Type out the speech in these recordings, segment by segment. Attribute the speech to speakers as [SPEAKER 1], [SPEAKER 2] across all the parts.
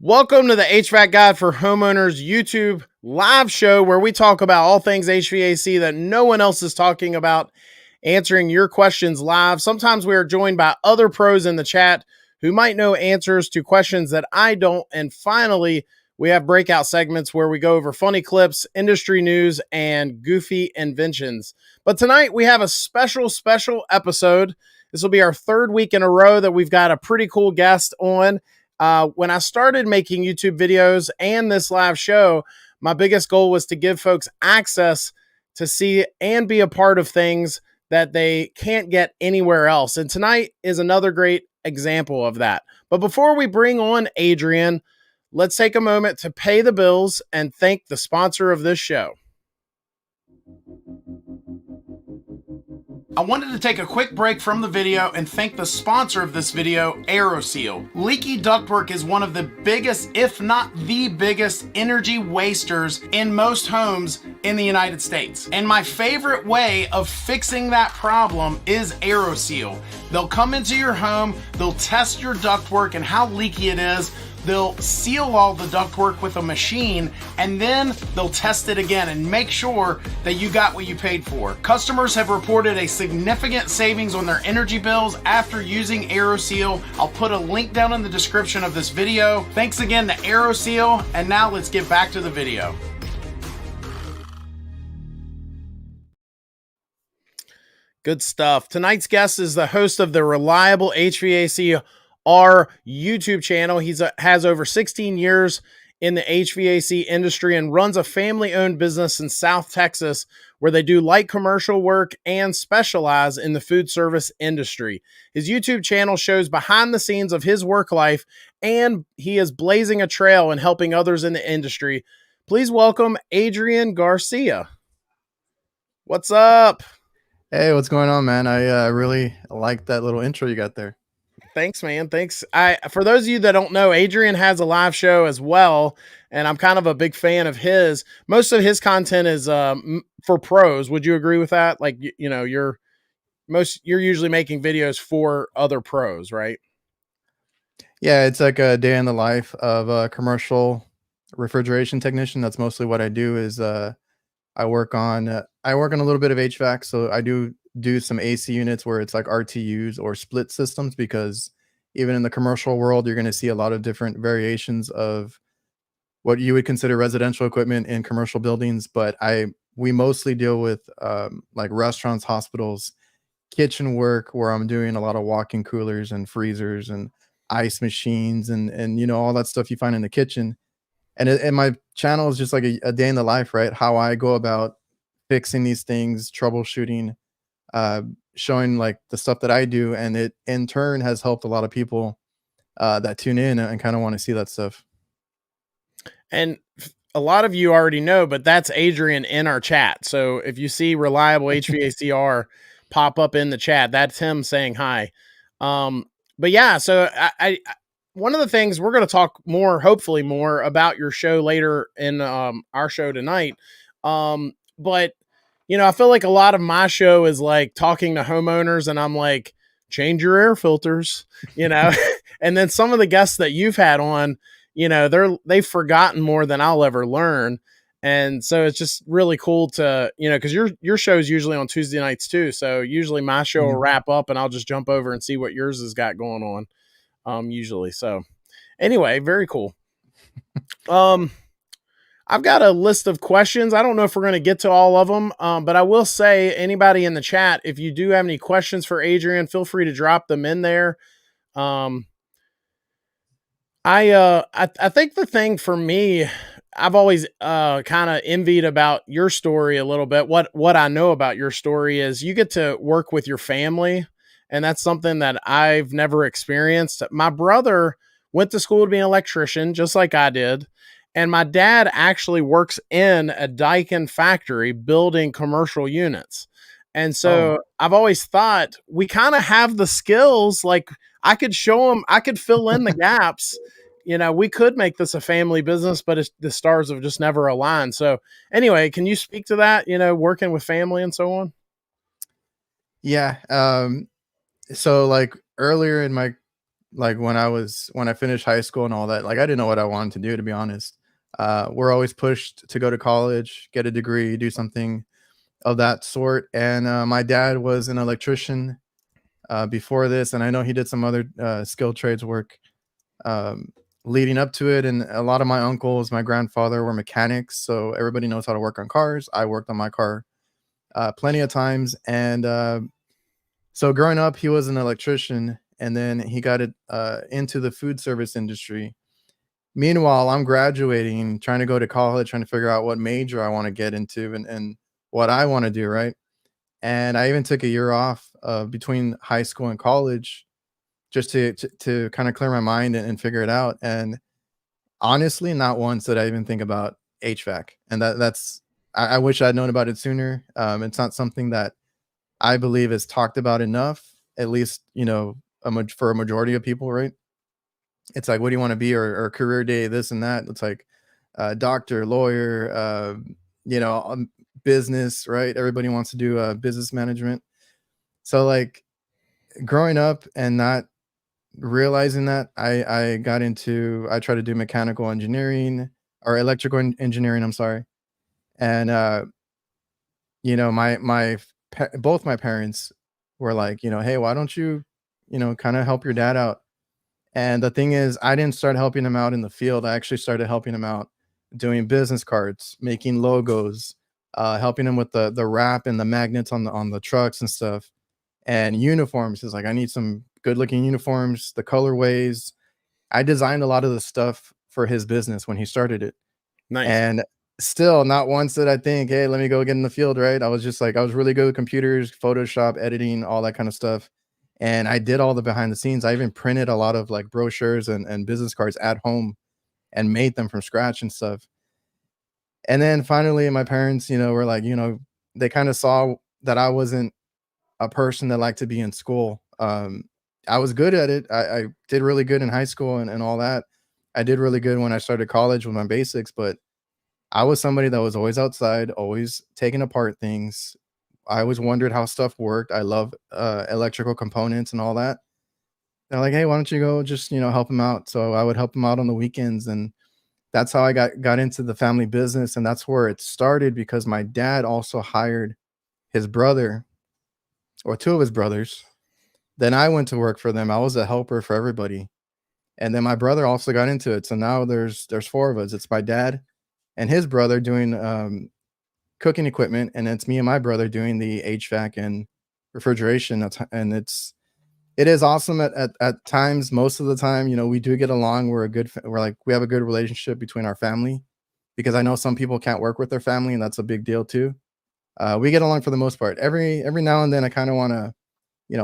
[SPEAKER 1] Welcome to the HVAC Guide for Homeowners YouTube live show where we talk about all things HVAC that no one else is talking about, answering your questions live. Sometimes we are joined by other pros in the chat who might know answers to questions that I don't. And finally, we have breakout segments where we go over funny clips, industry news, and goofy inventions. But tonight we have a special episode. This will be our third week in a row that we've got a pretty cool guest on. When I started making YouTube videos and this live show, my biggest goal was to give folks access to see and be a part of things that they can't get anywhere else. And tonight is another great example of that. But before we bring on Adrien, let's take a moment to pay the bills and thank the sponsor of this show. I wanted to take a quick break from the video and thank the sponsor of this video, AeroSeal. Leaky ductwork is one of the biggest, if not the biggest, energy wasters in most homes in the United States. And my favorite way of fixing that problem is AeroSeal. They'll come into your home, they'll test your ductwork and how leaky it is. They'll seal all the ductwork with a machine, and then they'll test it again and make sure that you got what you paid for. Customers have reported a significant savings on their energy bills after using AeroSeal. I'll put a link down in the description of this video. Thanks again to AeroSeal, and now let's get back to the video. Good stuff. Tonight's guest is the host of the Reliable HVACR YouTube channel. He has over 16 years in the HVAC industry and runs a family-owned business in South Texas where they do light commercial work and specialize in the food service industry. His YouTube channel shows behind the scenes of his work life, and he is blazing a trail and helping others in the industry. Please welcome Adrian Garcia. What's up?
[SPEAKER 2] Hey, what's going on, man? I really like that little intro you got there.
[SPEAKER 1] Thanks, man. Thanks. For those of you that don't know, Adrien has a live show as well, and I'm kind of a big fan of his. Most of his content is for pros. Would you agree with that? Like, you're usually making videos for other pros, right?
[SPEAKER 2] Yeah, it's like a day in the life of a commercial refrigeration technician. That's mostly what I do. Is I work on a little bit of HVAC, so I do some AC units where it's like RTUs or split systems, because even in the commercial world, you're going to see a lot of different variations of what you would consider residential equipment in commercial buildings. But we mostly deal with like restaurants, hospitals, kitchen work, where I'm doing a lot of walk-in coolers and freezers and ice machines and all that stuff you find in the kitchen. And my channel is just like a day in the life, right? How I go about fixing these things, troubleshooting, showing like the stuff that I do, and it in turn has helped a lot of people that tune in and kind of want to see that stuff.
[SPEAKER 1] And a lot of you already know, but that's Adrien in our chat. So if you see Reliable HVACR pop up in the chat, that's him saying hi. But yeah, so I one of the things we're going to talk more, hopefully more about your show later in our show tonight. But I feel like a lot of my show is like talking to homeowners, and I'm like, change your air filters, and then some of the guests that you've had on, they've forgotten more than I'll ever learn. And so it's just really cool to, cause your show is usually on Tuesday nights too. So usually my show will wrap up and I'll just jump over and see what yours has got going on. Usually. So anyway, very cool. I've got a list of questions. I don't know if we're going to get to all of them, but I will say, anybody in the chat, if you do have any questions for Adrien, feel free to drop them in there. I think the thing for me, I've always kind of envied about your story a little bit. What I know about your story is you get to work with your family, and that's something that I've never experienced. My brother went to school to be an electrician, just like I did. And my dad actually works in a Daikin factory building commercial units. And so I've always thought we kind of have the skills. Like I could show them, I could fill in the gaps. We could make this a family business, but the stars have just never aligned. So anyway, can you speak to that, working with family and so on?
[SPEAKER 2] Yeah. So like earlier in my like when I finished high school and all that, like I didn't know what I wanted to do, to be honest. We're always pushed to go to college, get a degree, do something of that sort. And my dad was an electrician before this, and I know he did some other skilled trades work um, leading up to it. And a lot of my uncles, my grandfather were mechanics, so everybody knows how to work on cars. I worked on my car plenty of times, and so growing up, he was an electrician, and then he got it into the food service industry. Meanwhile, I'm graduating, trying to go to college, trying to figure out what major I want to get into and what I want to do, right? And I even took a year off between high school and college just to kind of clear my mind and figure it out. And honestly, not once did I even think about HVAC. And that's I wish I'd known about it sooner. It's not something that I believe is talked about enough, at least, for a majority of people, right? It's like, what do you want to be, or career day, this and that. It's like doctor, lawyer, you know, um, business, right? Everybody wants to do business management. So like growing up and not realizing that, I tried to do mechanical engineering or electrical engineering. I'm sorry. And both my parents were like, hey, why don't you, kind of help your dad out? And the thing is, I didn't start helping him out in the field. I actually started helping him out doing business cards, making logos, helping him with the wrap and the magnets on the trucks and stuff, and uniforms. Is like, I need some good looking uniforms, the colorways. I designed a lot of the stuff for his business when he started it.
[SPEAKER 1] Nice.
[SPEAKER 2] And still not once did I think, hey, let me go get in the field, right? I was just like, I was really good with computers, Photoshop, editing, all that kind of stuff. And I did all the behind the scenes. I even printed a lot of like brochures and business cards at home and made them from scratch and stuff. And then finally my parents, were like, they kind of saw that I wasn't a person that liked to be in school. I was good at it. I did really good in high school and all that. I did really good when I started college with my basics, but I was somebody that was always outside, always taking apart things. I always wondered how stuff worked. I love electrical components and all that. They're like, "Hey, why don't you go just, help him out?" So I would help him out on the weekends, and that's how I got into the family business, and that's where it started because my dad also hired his brother or two of his brothers. Then I went to work for them. I was a helper for everybody. And then my brother also got into it. So now there's four of us. It's my dad and his brother doing cooking equipment, and it's me and my brother doing the HVAC and refrigeration. And it is awesome at times. Most of the time, we do get along. We have a good relationship between our family, because I know some people can't work with their family, and that's a big deal too. We get along for the most part. Every now and then I kind of want to,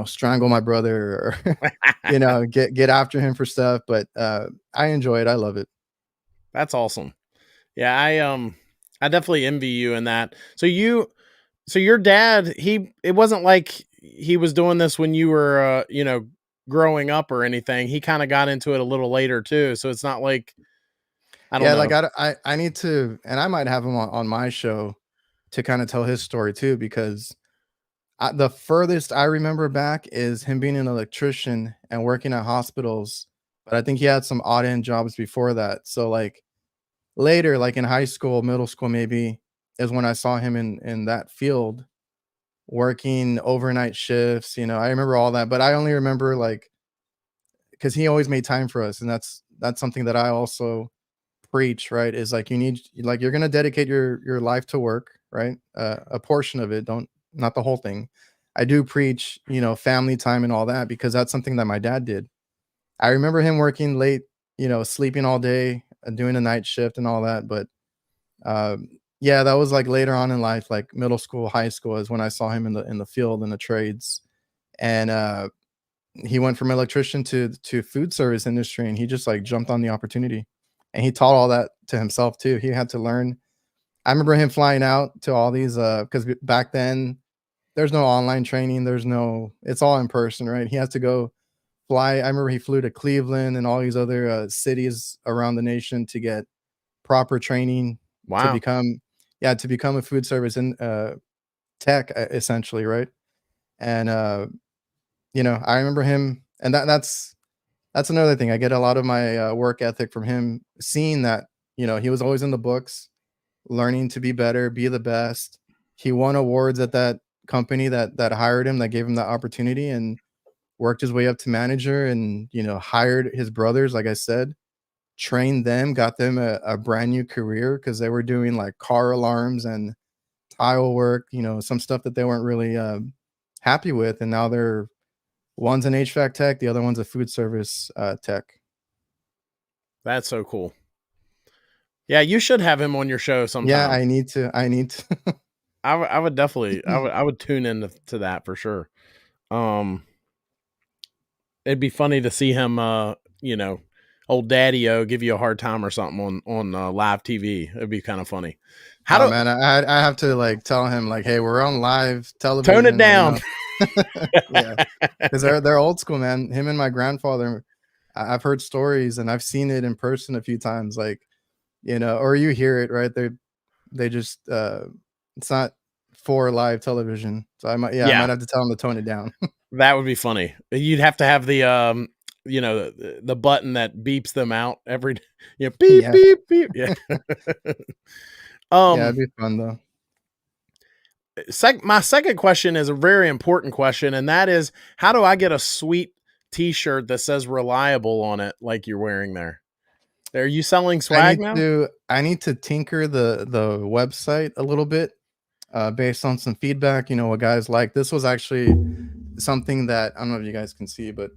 [SPEAKER 2] strangle my brother or get after him for stuff, but I enjoy it. I love it.
[SPEAKER 1] That's awesome. Yeah, I definitely envy you in that. So your dad, it wasn't like he was doing this when you were growing up or anything. He kind of got into it a little later too. So it's not like, I don't
[SPEAKER 2] Yeah, like
[SPEAKER 1] know.
[SPEAKER 2] I need to, and I might have him on my show to kind of tell his story too, because the furthest I remember back is him being an electrician and working at hospitals. But I think he had some odd end jobs before that. So like later, like in high school, middle school, maybe, is when I saw him in that field working overnight shifts. I remember all that, but I only remember like because he always made time for us, and that's something that I also preach, right? Is like, you're gonna dedicate your life to work, right? A portion of it, don't not the whole thing. I do preach, family time and all that, because that's something that my dad did. I remember him working late, sleeping all day, doing a night shift and all that. But yeah, that was like later on in life, like middle school, high school, is when I saw him in the field in the trades. And he went from electrician to food service industry, and he just like jumped on the opportunity, and he taught all that to himself too. He had to learn. I remember him flying out to all these because back then there's no online training, it's all in person, right? He has to go fly. I remember he flew to Cleveland and all these other cities around the nation to get proper training to
[SPEAKER 1] Wow.
[SPEAKER 2] become a food service and tech, essentially, right? And I remember him, and that's that's another thing. I get a lot of my work ethic from him, seeing that, he was always in the books, learning to be better, be the best. He won awards at that company that hired him, that gave him that opportunity, and worked his way up to manager, and hired his brothers, like I said, trained them, got them a brand new career, because they were doing like car alarms and tile work, some stuff that they weren't really happy with, and now they're one's an HVAC tech, the other one's a food service tech.
[SPEAKER 1] That's so cool. Yeah, you should have him on your show sometime.
[SPEAKER 2] Yeah, I need to.
[SPEAKER 1] I would definitely, I would tune in to that for sure. It'd be funny to see him, old Daddy-O give you a hard time or something on live TV. It'd be kind of funny.
[SPEAKER 2] Man, I have to like tell him like, hey, we're on live television.
[SPEAKER 1] Tone it down.
[SPEAKER 2] Yeah, because they're old school, man. Him and my grandfather, I've heard stories and I've seen it in person a few times, like, or you hear it, right? They just it's not for live television. So I might have to tell him to tone it down.
[SPEAKER 1] That would be funny. You'd have to have the the button that beeps them out every beep beep beep. Yeah.
[SPEAKER 2] Yeah, it'd be fun though.
[SPEAKER 1] My second question is a very important question, and that is, how do I get a sweet t-shirt that says Reliable on it, like you're wearing there? Are you selling swag now?
[SPEAKER 2] I need to tinker the website a little bit, based on some feedback, what guys like. This was actually something that, I don't know if you guys can see, but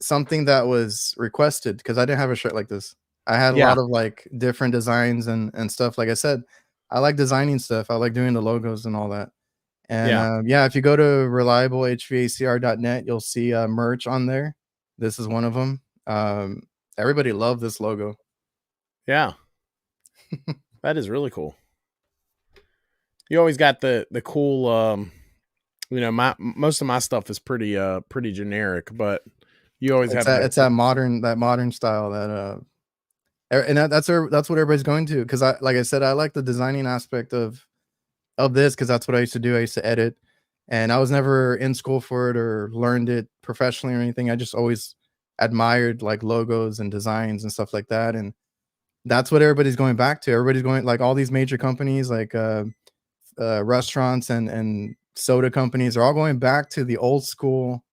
[SPEAKER 2] something that was requested, because I didn't have a shirt like this. I had a lot of like different designs and stuff. Like I said, I like designing stuff. I like doing the logos and all that. And if you go to reliablehvacr.net, you'll see merch on there. This is one of them. Everybody loved this logo.
[SPEAKER 1] Yeah. That is really cool. You always got the cool, most of my stuff is pretty generic, but you always have
[SPEAKER 2] it's that modern style that and that's what everybody's going to, because like I said, I like the designing aspect of this, because that's what I used to do. I used to edit, and I was never in school for it or learned it professionally or anything. I just always admired like logos and designs and stuff like that, and that's what everybody's going back to. Everybody's going, like, all these major companies, like restaurants and soda companies, are all going back to the old school,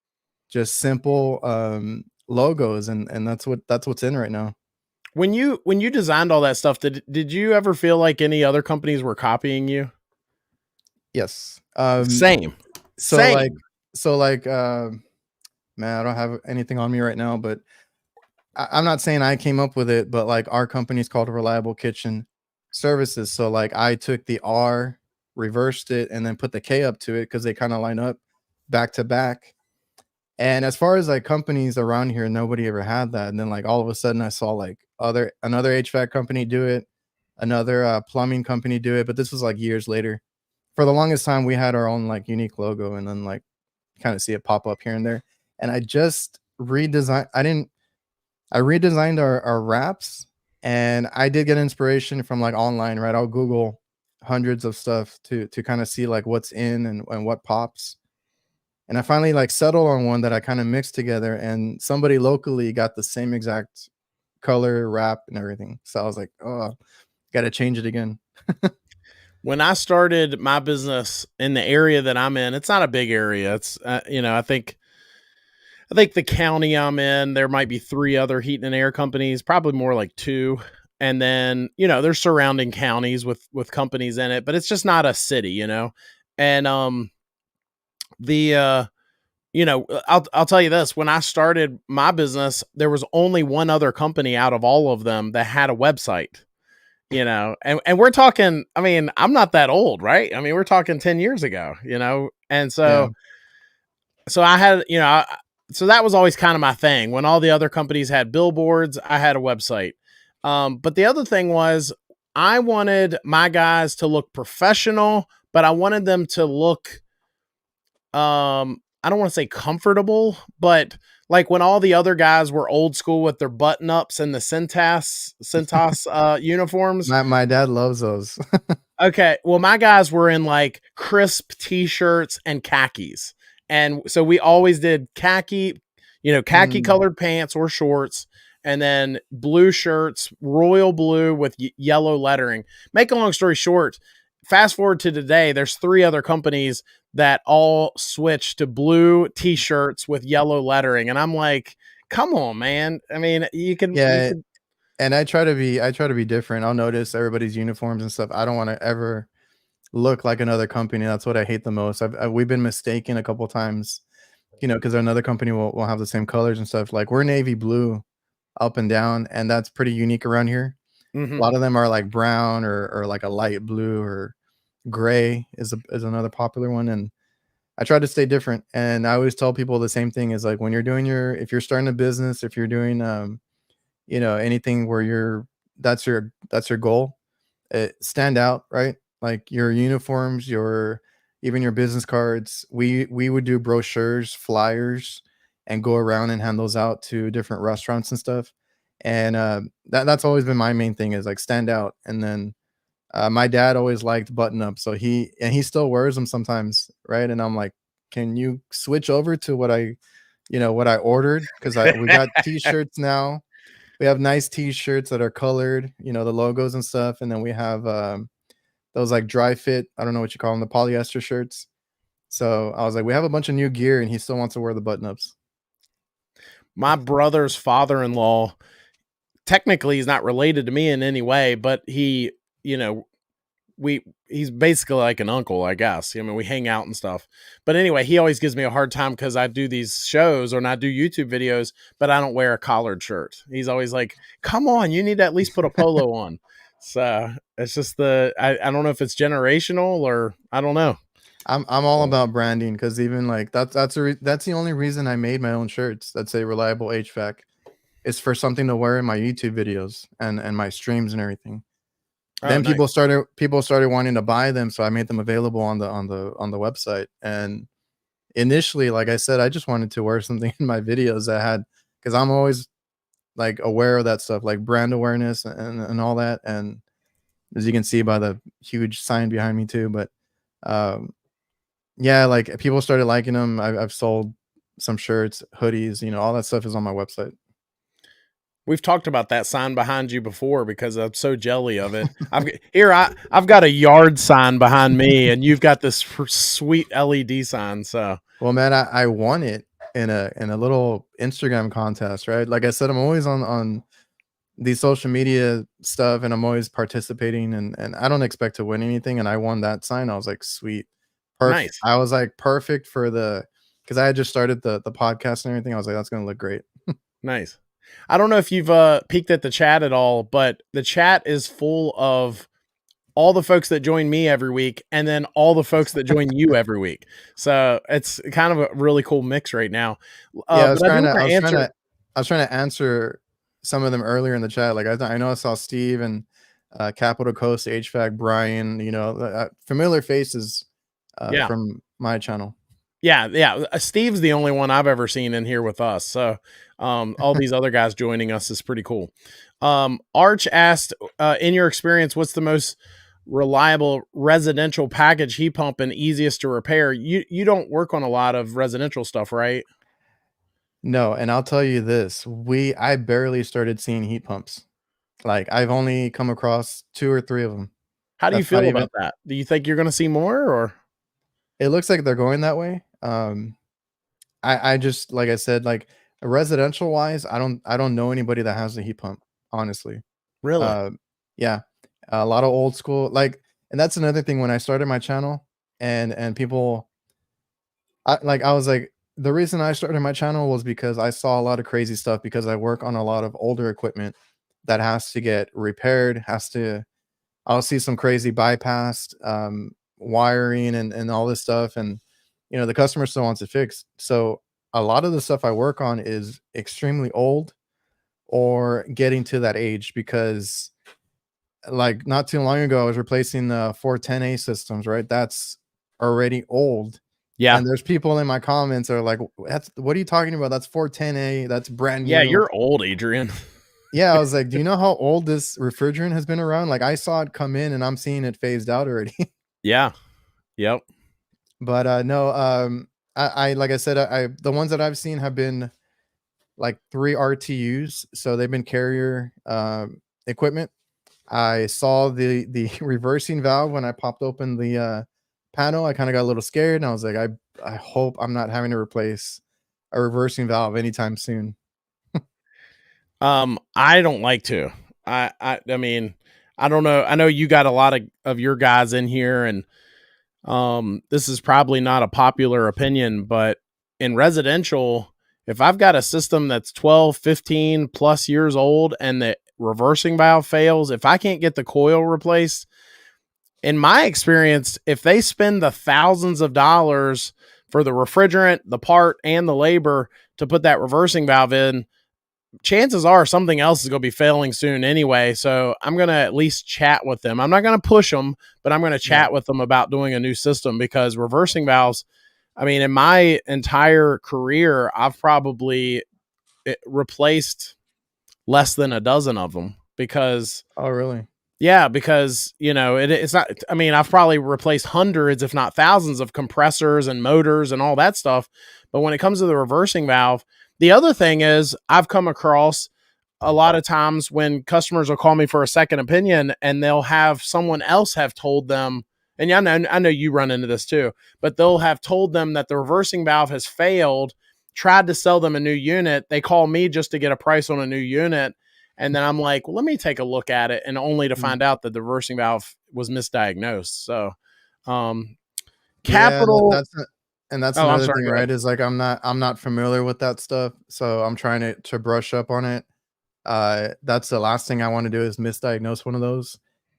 [SPEAKER 2] just simple logos, and that's what's in right now.
[SPEAKER 1] When you designed all that stuff, did you ever feel like any other companies were copying you?
[SPEAKER 2] Yes.
[SPEAKER 1] Same.
[SPEAKER 2] Man, I don't have anything on me right now, but I'm not saying I came up with it, but like our company's called Reliable Kitchen Services. So like I took the R, reversed it, and then put the K up to it, because they kind of line up back to back. And as far as like companies around here, nobody ever had that. And then like all of a sudden I saw like another HVAC company do it, another plumbing company do it. But this was like years later. For the longest time, we had our own like unique logo, and then like kind of see it pop up here and there. And I just redesigned. I redesigned our wraps, and I did get inspiration from like online, right? I'll Google hundreds of stuff to kind of see like what's in and what pops. And I finally like settled on one that I kind of mixed together, and somebody locally got the same exact color, wrap, and everything. So I was like, oh, got to change it again.
[SPEAKER 1] When I started my business in the area that I'm in, it's not a big area. It's, I think the county I'm in, there might be 3 other heat and air companies, probably more like 2. And then, there's surrounding counties with companies in it, but it's just not a city, and, I'll tell you this, when I started my business, there was only one other company out of all of them that had a website, and we're talking, I mean, I'm not that old, right? I mean, we're talking 10 years ago, and so I had, so that was always kind of my thing. When all the other companies had billboards, I had a website. But the other thing was, I wanted my guys to look professional, but I wanted them to look, I don't want to say comfortable, but like when all the other guys were old school with their button ups and the Cintas uniforms.
[SPEAKER 2] My dad loves those.
[SPEAKER 1] Okay. Well, my guys were in like crisp t-shirts and khakis. And so we always did khaki, khaki
[SPEAKER 2] Mm,
[SPEAKER 1] colored pants or shorts, and then blue shirts, royal blue with yellow lettering. Make a long story short, fast forward to today, there's 3 other companies that all switch to blue t-shirts with yellow lettering. And I'm like, come on, man. I mean, you
[SPEAKER 2] yeah,
[SPEAKER 1] can,
[SPEAKER 2] and I try to be different. I'll notice everybody's uniforms and stuff. I don't wanna ever look like another company. That's what I hate the most. We've been mistaken a couple times, because another company will have the same colors and stuff. Like, we're navy blue up and down, and that's pretty unique around here. A
[SPEAKER 1] mhm.
[SPEAKER 2] lot of them are like brown or like a light blue or gray is another popular one, and I try to stay different. And I always tell people the same thing is like when you're doing if you're starting a business, if you're doing anything where that's your goal, stand out, right? Like your uniforms, your even your business cards. We would do brochures, flyers, and go around and hand those out to different restaurants and stuff. And that's always been my main thing is like stand out. And then my dad always liked button up, so he still wears them sometimes, right? And I'm like, can you switch over to what I ordered? Because I we got t-shirts now. We have nice t-shirts that are colored, the logos and stuff, and then we have those like dry fit. I don't know what you call them, the polyester shirts. So I was like, we have a bunch of new gear, and he still wants to wear the button ups.
[SPEAKER 1] My brother's father-in-law, technically he's not related to me in any way, but you know, he's basically like an uncle, I guess. I mean, we hang out and stuff. But anyway, he always gives me a hard time because I do these shows or I do YouTube videos, but I don't wear a collared shirt. He's always like, "Come on, you need to at least put a polo on." So it's just I don't know if it's generational or I don't know.
[SPEAKER 2] I'm all about branding because even like that's the only reason I made my own shirts that say Reliable HVAC is for something to wear in my YouTube videos and my streams and everything.
[SPEAKER 1] Oh,
[SPEAKER 2] Then
[SPEAKER 1] nice.
[SPEAKER 2] people started wanting to buy them, so I made them available on the website. And initially, like I said, I just wanted to wear something in my videos that had because I'm always like aware of that stuff, like brand awareness and all that. And as you can see by the huge sign behind me too, but um, yeah, like people started liking them. I've sold some shirts, hoodies, all that stuff is on my website.
[SPEAKER 1] We've talked about that sign behind you before because I'm so jelly of it. I've got a yard sign behind me, and you've got this sweet LED sign. So
[SPEAKER 2] Well, man, I won it in a little Instagram contest, right? Like I said, I'm always on the social media stuff, and I'm always participating, and I don't expect to win anything, and I won that sign. I was like, "Sweet. Perfect."
[SPEAKER 1] nice,
[SPEAKER 2] I was like, "Perfect for because I had just started the podcast and everything. I was like, "That's gonna look great."
[SPEAKER 1] nice. I don't know if you've peeked at the chat at all, but the chat is full of all the folks that join me every week, and then all the folks that join you every week. So it's kind of a really cool mix right now.
[SPEAKER 2] Yeah,
[SPEAKER 1] But I do want to answer.
[SPEAKER 2] I was trying to answer some of them earlier in the chat. Like I know I saw Steve and Capital Coast HVAC, Brian, familiar faces
[SPEAKER 1] Yeah,
[SPEAKER 2] from my channel.
[SPEAKER 1] yeah. Steve's the only one I've ever seen in here with us. So all these other guys joining us is pretty cool. Arch asked, in your experience, what's the most reliable residential package heat pump and easiest to repair? You don't work on a lot of residential stuff, right?
[SPEAKER 2] No, and I'll tell you this, I barely started seeing heat pumps. Like I've only come across 2 or 3 of them.
[SPEAKER 1] How do you
[SPEAKER 2] That's not
[SPEAKER 1] feel
[SPEAKER 2] even
[SPEAKER 1] about that? Do you think you're going to see more or
[SPEAKER 2] it looks like they're going that way. I just like I said, like residential wise, I don't know anybody that has a heat pump, honestly.
[SPEAKER 1] really?
[SPEAKER 2] Uh, yeah, a lot of old school and that's another thing when I started my channel and people I was like the reason I started my channel was because I saw a lot of crazy stuff because I work on a lot of older equipment that has to get repaired, I'll see some crazy bypassed wiring and all this stuff, and the customer still wants it fixed. So a lot of the stuff I work on is extremely old or getting to that age because like not too long ago I was replacing the 410A systems, right? That's already old.
[SPEAKER 1] Yeah.
[SPEAKER 2] And there's people in my comments that are like, that's what are you talking about? That's 410A, that's brand
[SPEAKER 1] Yeah,
[SPEAKER 2] new.
[SPEAKER 1] you're old, Adrian.
[SPEAKER 2] Yeah, I was like, do you know how old this refrigerant has been around? Like I saw it come in and I'm seeing it phased out already.
[SPEAKER 1] Yeah. Yep.
[SPEAKER 2] But no, I like I said, I the ones that I've seen have been like 3 RTUs, so they've been carrier equipment. I saw the reversing valve when I popped open the panel. I kind of got a little scared, and I was like, I hope I'm not having to replace a reversing valve anytime soon.
[SPEAKER 1] I don't like to. I mean, I don't know. I know you got a lot of your guys in here, and this is probably not a popular opinion, but in residential, if I've got a system that's 12, 15 plus years old and the reversing valve fails, if I can't get the coil replaced, in my experience, if they spend the thousands of dollars for the refrigerant, the part, and the labor to put that reversing valve in, chances are something else is going to be failing soon anyway. So I'm going to at least chat with them. I'm not going to push them, but I'm going to chat with them about doing a new system, because reversing valves, I mean, in my entire career, I've probably replaced less than a dozen of them because,
[SPEAKER 2] Oh, really?
[SPEAKER 1] yeah, because, you know, it's not, I mean, I've probably replaced hundreds, if not thousands of compressors and motors and all that stuff. But when it comes to the reversing valve, the other thing is I've come across a lot of times when customers will call me for a second opinion and they'll have someone else have told them, and I know you run into this too, but they'll have told them that the reversing valve has failed, tried to sell them a new unit. They call me just to get a price on a new unit. And then I'm like, well, let me take a look at it, and only to find out that the reversing valve was misdiagnosed. So,
[SPEAKER 2] Yeah,
[SPEAKER 1] capital.
[SPEAKER 2] that's
[SPEAKER 1] Oh, I'm
[SPEAKER 2] another
[SPEAKER 1] sorry.
[SPEAKER 2] thing,
[SPEAKER 1] Go ahead.
[SPEAKER 2] right? Is like I'm not familiar with that stuff, so I'm trying to brush up on it. That's the last thing I want to do is misdiagnose one of those.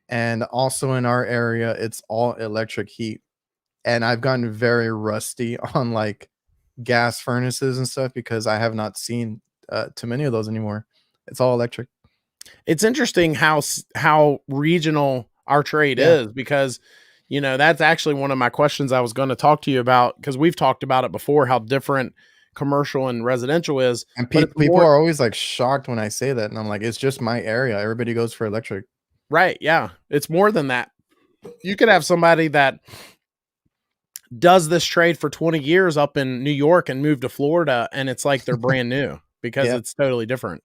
[SPEAKER 2] And also in our area, it's all electric heat, and I've gotten very rusty on like gas furnaces and stuff because I have not seen too many of those anymore. It's all electric.
[SPEAKER 1] It's interesting how regional our trade
[SPEAKER 2] Yeah,
[SPEAKER 1] is, because, you know, that's actually one of my questions I was going to talk to you about, because we've talked about it before, how different commercial and residential is,
[SPEAKER 2] and
[SPEAKER 1] but it's
[SPEAKER 2] people
[SPEAKER 1] more.
[SPEAKER 2] are always like shocked when I say that, and I'm like, it's just my area. Everybody goes for electric.
[SPEAKER 1] Right. Yeah. It's more than that. You could have somebody that does this trade for 20 years up in New York and move to Florida, and it's like they're brand new because
[SPEAKER 2] Yeah.
[SPEAKER 1] it's totally different.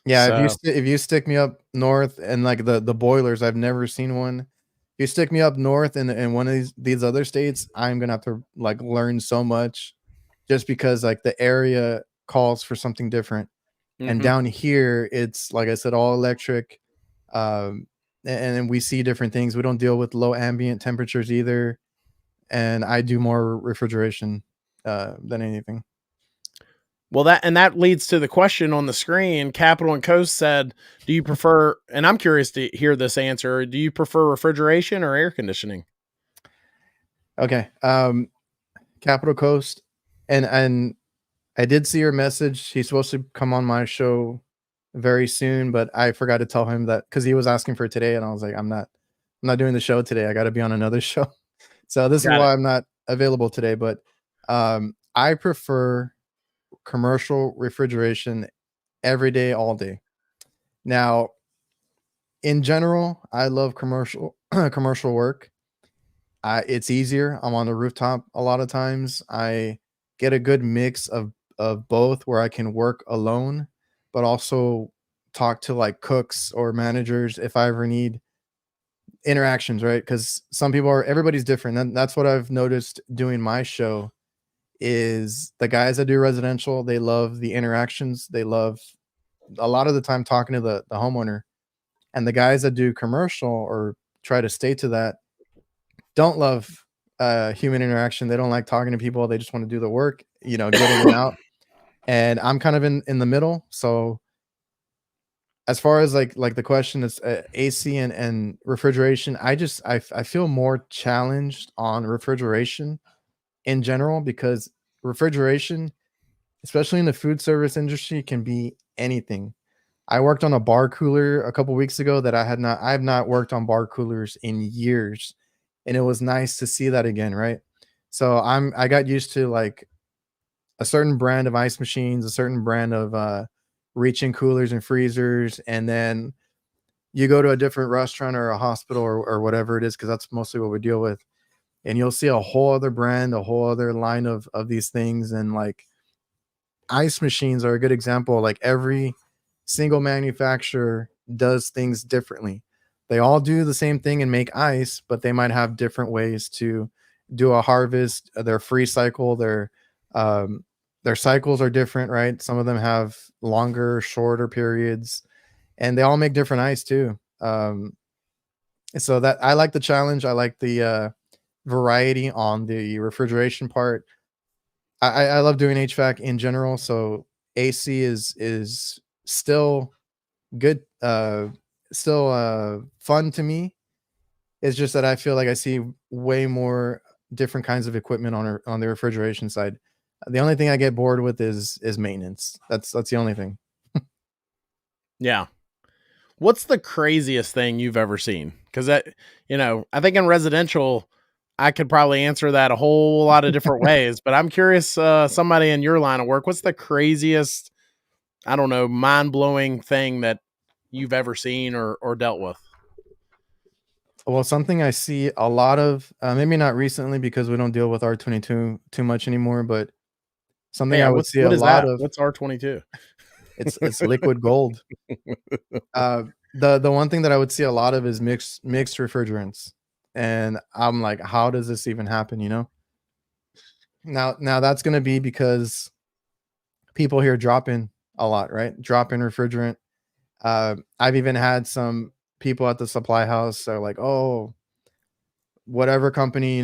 [SPEAKER 2] Yeah,
[SPEAKER 1] So,
[SPEAKER 2] if you stick me up north and like the boilers, I've never seen one. If you stick me up north in one of these other states, I'm gonna have to like learn so much, just because like the area calls for something different. And
[SPEAKER 1] mhm.
[SPEAKER 2] down here, it's like I said, all electric. And we see different things. We don't deal with low ambient temperatures either. And I do more refrigeration than anything.
[SPEAKER 1] Well, that leads to the question on the screen. Capital and Coast said, "Do you prefer?" And I'm curious to hear this answer. Do you prefer refrigeration or air conditioning?
[SPEAKER 2] Okay. Capital Coast, and I did see your message. He's supposed to come on my show very soon, but I forgot to tell him that because he was asking for today, and I was like, I'm not doing the show today. I got to be on another show. So this is
[SPEAKER 1] Got it.
[SPEAKER 2] why I'm not available today. But I prefer commercial refrigeration every day, all day. Now, in general, I love commercial commercial work. It's easier. I'm on the rooftop a lot of times. I get a good mix of both, where I can work alone, but also talk to like cooks or managers if I ever need interactions, right? Because some people are everybody's different. And that's what I've noticed doing my show is the guys that do residential, they love the interactions. They love a lot of the time talking to the homeowner. And the guys that do commercial or try to stay to that don't love human interaction. They don't like talking to people. They just want to do the work, you know, get in and out. And I'm kind of in the middle. So as far as like the question is AC and refrigeration, I feel more challenged on refrigeration in general, because refrigeration, especially in the food service industry, can be anything. I worked on a bar cooler a couple weeks ago that I've not worked on bar coolers in years, and it was nice to see that again, right? So I got used to like a certain brand of ice machines, a certain brand of reaching coolers and freezers, and then you go to a different restaurant or a hospital or whatever it is, because that's mostly what we deal with, and you'll see a whole other brand, a whole other line of these things, and like ice machines are a good example. Like every single manufacturer does things differently. They all do the same thing and make ice, but they might have different ways to do a harvest, their free cycle, their cycles are different, right? Some of them have longer, shorter periods, and they all make different ice too. So that I like the challenge. I like the variety on the refrigeration part. I love doing HVAC in general. So AC is still good, still fun to me. It's just that I feel like I see way more different kinds of equipment on the refrigeration side. The only thing I get bored with is maintenance. That's the only thing.
[SPEAKER 1] Yeah. What's the craziest thing you've ever seen? Because that, I think in residential, I could probably answer that a whole lot of different ways. But I'm curious, somebody in your line of work, what's the craziest, I don't know, mind blowing thing that you've ever seen or dealt with?
[SPEAKER 2] Well, something I see a lot of, maybe not recently because we don't deal with R22 too much anymore, but something
[SPEAKER 1] Yeah,
[SPEAKER 2] I would see a
[SPEAKER 1] what is
[SPEAKER 2] lot
[SPEAKER 1] that?
[SPEAKER 2] of.
[SPEAKER 1] What's R22?
[SPEAKER 2] It's liquid gold. The one thing that I would see a lot of is mixed refrigerants, and I'm like, how does this even happen? Now that's gonna be because people here drop in a lot, right? Drop in refrigerant. I've even had some people at the supply house are like, oh, whatever company,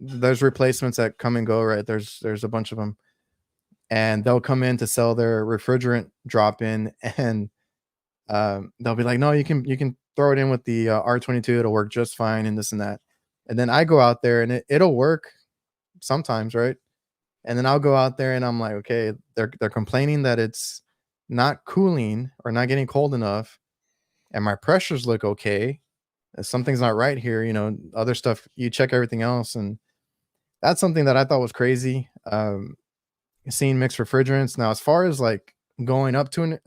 [SPEAKER 2] there's replacements that come and go, right? There's a bunch of them, and they'll come in to sell their refrigerant drop in, and they'll be like, no, you can throw it in with the R22, it'll work just fine, and this and that. And then I go out there and it'll work sometimes, right? And then I'll go out there and I'm like, okay, they're complaining that it's not cooling or not getting cold enough, and my pressures look okay. Something's not right here, other stuff, you check everything else, and that's something that I thought was crazy. Seeing mixed refrigerants. Now, as far as like going up to an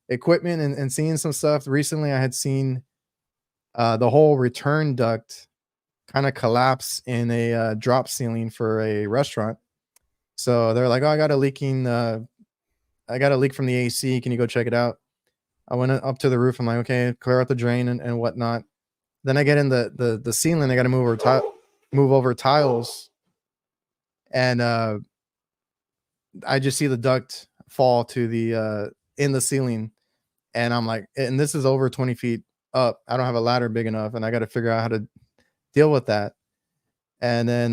[SPEAKER 2] equipment and seeing some stuff recently, I had seen the whole return duct kind of collapse in a drop ceiling for a restaurant. So they're like, oh, I got a leak from the AC, can you go check it out? I went up to the roof, I'm like, okay, clear out the drain and whatnot. Then I get in the ceiling, I got to move over tiles, and I just see the duct fall to the in the ceiling, and I'm like, and this is over 20 feet up. I don't have a ladder big enough, and I got to figure out how to deal with that. And then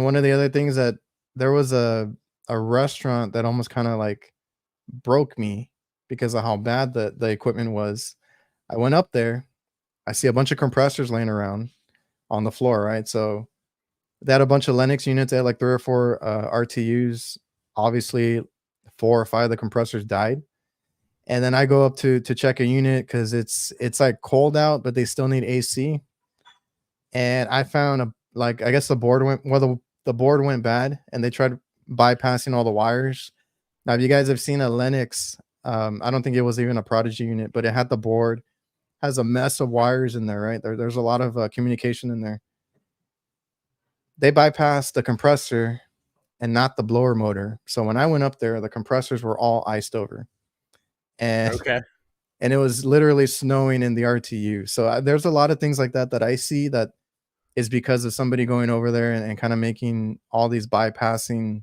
[SPEAKER 2] one of the other things, that there was a restaurant that almost kind of like broke me because of how bad the equipment was. I went up there, I see a bunch of compressors laying around on the floor, right? So they had a bunch of Lennox units. They had like 3 or 4 RTUs. Obviously, 4 or 5 of the compressors died. And then I go up to check a unit because it's like cold out, but they still need AC. And I found I guess the board went, well, the board went bad, and they tried bypassing all the wires. Now, if you guys have seen a Lennox, I don't think it was even a Prodigy unit, but it had the board, has a mess of wires in there, right? There's a lot of communication in there. They bypassed the compressor and not the blower motor. So when I went up there, the compressors were all iced over, and
[SPEAKER 1] Okay.
[SPEAKER 2] and it was literally snowing in the RTU. So there's a lot of things like that that I see that is because of somebody going over there and kind of making all these bypassing,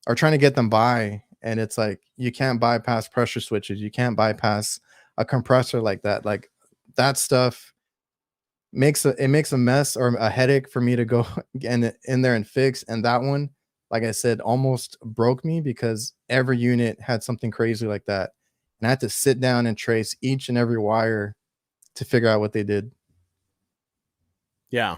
[SPEAKER 2] or trying to get them by. And it's like, you can't bypass pressure switches. You can't bypass a compressor like that. Like, that stuff makes a mess or a headache for me to go and in there and fix. And that one, like I said, almost broke me because every unit had something crazy like that, and I had to sit down and trace each and every wire to figure out what they did.
[SPEAKER 1] Yeah.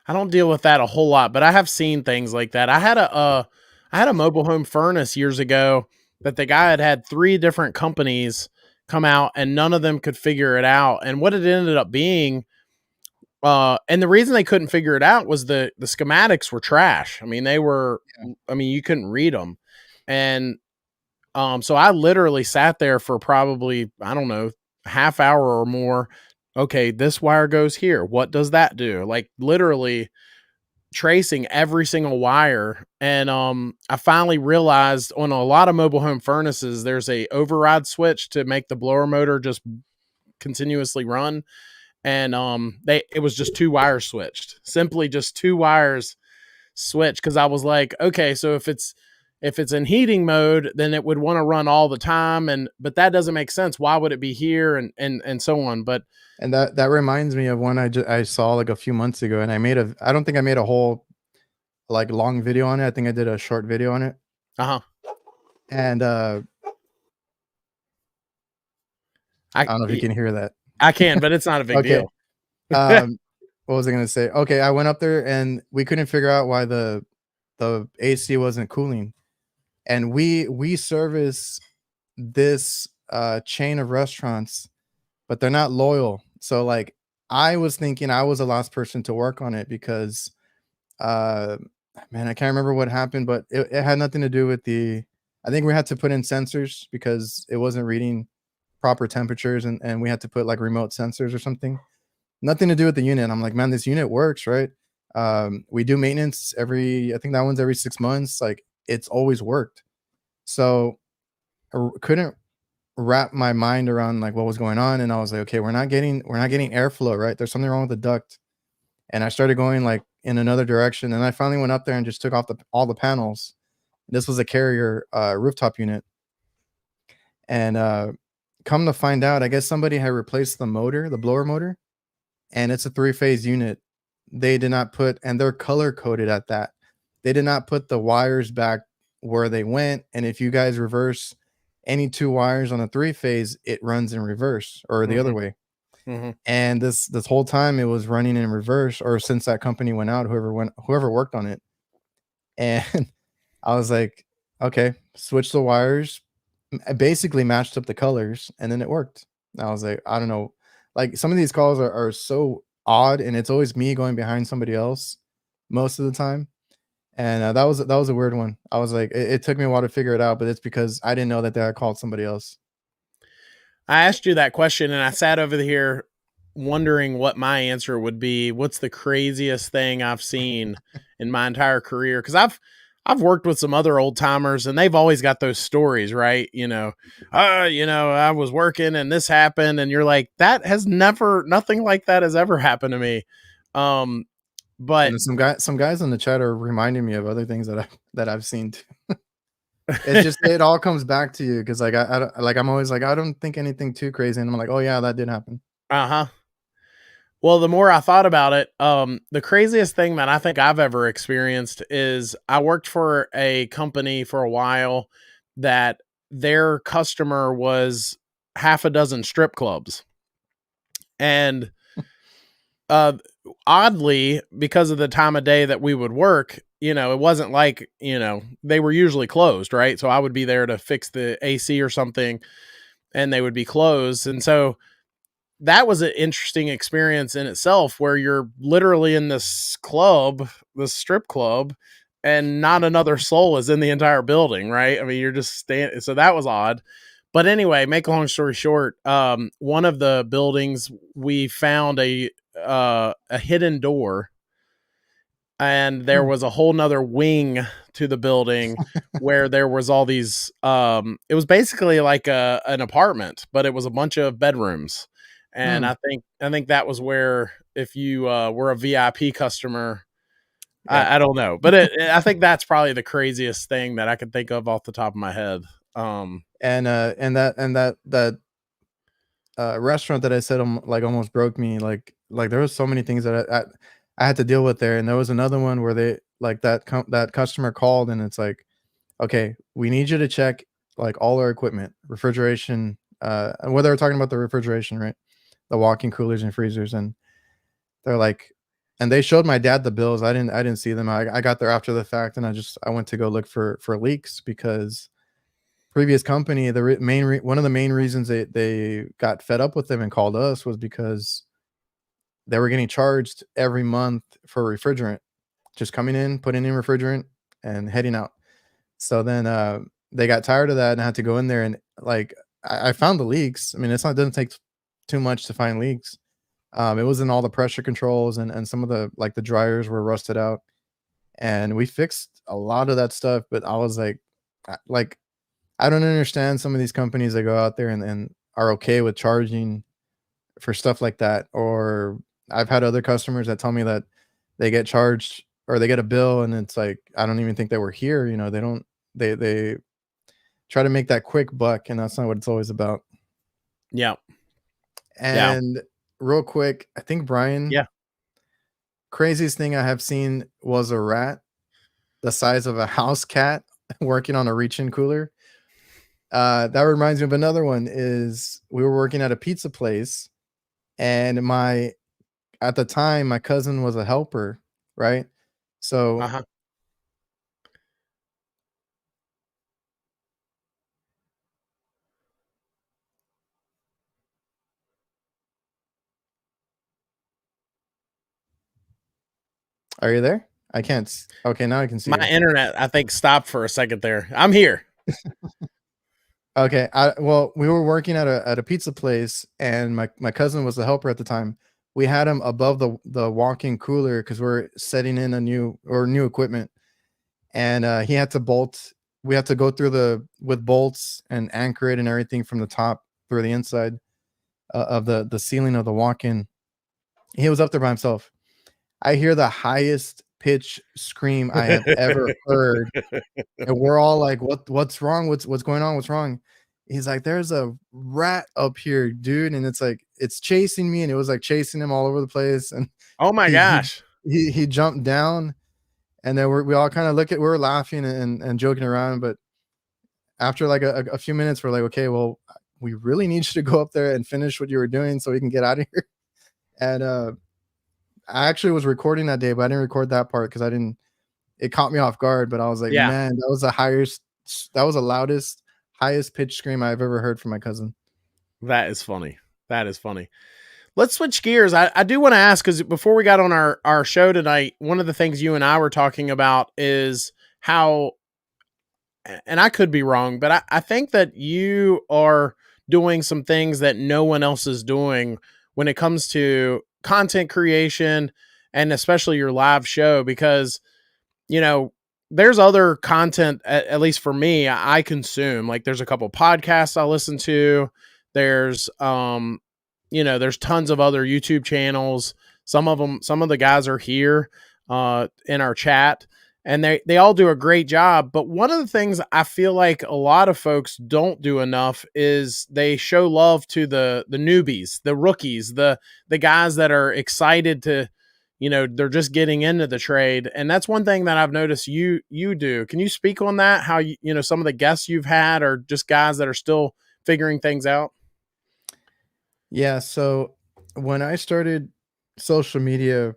[SPEAKER 1] I don't deal with that a whole lot, but I have seen things like that. I had a mobile home furnace years ago that the guy had 3 different companies come out, and none of them could figure it out. And what it ended up being, and the reason they couldn't figure it out was the schematics were trash. I mean, you couldn't read them. And so I literally sat there for probably, I don't know, half hour or more. Okay, this wire goes here. What does that do? Like, literally tracing every single wire, and I finally realized on a lot of mobile home furnaces there's a override switch to make the blower motor just continuously run, and it was just two wires switched, simply just two wires switched, because I was like, okay, so if it's in heating mode, then it would want to run all the time, but that doesn't make sense. Why would it be here, and so on. But
[SPEAKER 2] And that reminds me of one I saw like a few months ago, and I don't think I made a whole like long video on it. I think I did a short video on it.
[SPEAKER 1] uh-huh
[SPEAKER 2] And I don't know if you can hear that.
[SPEAKER 1] I can, but it's not a big
[SPEAKER 2] Okay.
[SPEAKER 1] deal.
[SPEAKER 2] What was I gonna say? Okay, I went up there and we couldn't figure out why the AC wasn't cooling. And we service this chain of restaurants, but they're not loyal. So like I was thinking I was the last person to work on it because uh man, I can't remember what happened, but it had nothing to do with I think we had to put in sensors because it wasn't reading proper temperatures, and we had to put like remote sensors or something. Nothing to do with the unit. I'm like, man, this unit works, right? We do maintenance I think that one's every 6 months. Like it's always worked. So I couldn't wrap my mind around like what was going on. And I was like, okay, we're not getting airflow, right? There's something wrong with the duct. And I started going like in another direction. And I finally went up there and just took off all the panels. This was a Carrier rooftop unit. And come to find out, I guess somebody had replaced the blower motor, and it's a 3-phase unit. They did not put, and they're color coded at that. They did not put the wires back where they went. And if you guys reverse any 2 wires on a 3-phase, it runs in reverse or the other way. And this whole time it was running in reverse, or since that company went out, whoever worked on it. And I was like, okay, switch the wires, basically matched up the colors, and then it worked. I was like, I don't know, like some of these calls are so odd, and it's always me going behind somebody else most of the time. And that was a weird one. I was like, it took me a while to figure it out, but it's because I didn't know that they had called somebody else.
[SPEAKER 1] I asked you that question, and I sat over here wondering what my answer would be. What's the craziest thing I've seen in my entire career? Because I've worked with some other old timers, and they've always got those stories, right? I was working and this happened, and you're like, nothing like that has ever happened to me. But
[SPEAKER 2] and some guys in the chat are reminding me of other things that I've seen too. It's just it all comes back to you because like I'm always like, I don't think anything too crazy, and I'm like, oh yeah, that did happen.
[SPEAKER 1] Well, the more I thought about it, the craziest thing that I think I've ever experienced is I worked for a company for a while that their customer was half a dozen strip clubs. And oddly, because of the time of day that we would work, it wasn't like, they were usually closed, right? So I would be there to fix the AC or something, and they would be closed. And so that was an interesting experience in itself, where you're literally in this strip club, and not another soul is in the entire building, right? I mean, you're just standing. So that was odd. But anyway, make a long story short, one of the buildings, we found a hidden door, and there was a whole nother wing to the building where there was all these, it was basically like an apartment, but it was a bunch of bedrooms. And I think that was where, if you were a VIP customer, I don't know, but I think that's probably the craziest thing that I can think of off the top of my head.
[SPEAKER 2] And that restaurant that I said like almost broke me. Like there was so many things that I had to deal with there. And there was another one where they like that customer called, and it's like, okay, we need you to check like all our equipment, refrigeration, and whether they're talking about the refrigeration, right? The walk-in coolers and freezers. And they're like, and they showed my dad the bills. I didn't see them. I got there after the fact, and I went to go look for leaks, because previous company, one of the main reasons they got fed up with them and called us was because they were getting charged every month for refrigerant, just coming in, putting in refrigerant, and heading out. So then they got tired of that and had to go in there, and like I found the leaks. I mean, it doesn't take too much to find leaks. It was in all the pressure controls, and some of the dryers were rusted out. and we fixed a lot of that stuff. But I was like, I don't understand some of these companies that go out there and are okay with charging for stuff like that. Or I've had other customers that tell me that they get charged or they get a bill and it's like, I don't even think they were here. They don't, they try to make that quick buck, and that's not what it's always about.
[SPEAKER 1] Yeah. Yeah.
[SPEAKER 2] And real quick, I think Brian,
[SPEAKER 1] Yeah.
[SPEAKER 2] craziest thing I have seen was a rat the size of a house cat working on a reach-in cooler. That reminds me of another one. Is we were working at a pizza place, and at the time my cousin was a helper, right? So
[SPEAKER 1] Uh-huh.
[SPEAKER 2] are you there? I can't. Okay, now I can see
[SPEAKER 1] My
[SPEAKER 2] you.
[SPEAKER 1] internet, I think, stopped for a second there. I'm here.
[SPEAKER 2] Okay. Well, we were working at a pizza place, and my cousin was the helper at the time. We had him above the walk-in cooler because we're setting in a new equipment, and he had to bolt. We had to go through with bolts and anchor it and everything from the top through the inside of the ceiling of the walk-in. He was up there by himself. I hear the highest pitch scream I have ever heard. And we're all like, what's wrong? What's going on? What's wrong? He's like, there's a rat up here, dude. And it's like, it's chasing me. And it was like chasing him all over the place. And
[SPEAKER 1] Oh my
[SPEAKER 2] he he
[SPEAKER 1] gosh.
[SPEAKER 2] he jumped down. And then we all kind of we're laughing and joking around. But after like a few minutes, we're like, okay, well, we really need you to go up there and finish what you were doing so we can get out of here. And I actually was recording that day, but I didn't record that part because it caught me off guard. But I was like,
[SPEAKER 1] Yeah.
[SPEAKER 2] man, that was the loudest, highest pitch scream I've ever heard from my cousin.
[SPEAKER 1] That is funny. That is funny. Let's switch gears. I do want to ask, because before we got on our show tonight, one of the things you and I were talking about is how, and I could be wrong, but I think that you are doing some things that no one else is doing when it comes to content creation, and especially your live show, because, there's other content, at least for me, I consume. Like, there's a couple podcasts I listen to. There's, there's tons of other YouTube channels. Some of the guys are here in our chat, and they all do a great job. But one of the things I feel like a lot of folks don't do enough is they show love to the newbies, the rookies, the guys that are excited to, they're just getting into the trade. And that's one thing that I've noticed you do. Can you speak on that? How some of the guests you've had are just guys that are still figuring things out?
[SPEAKER 2] Yeah. So when I started social media,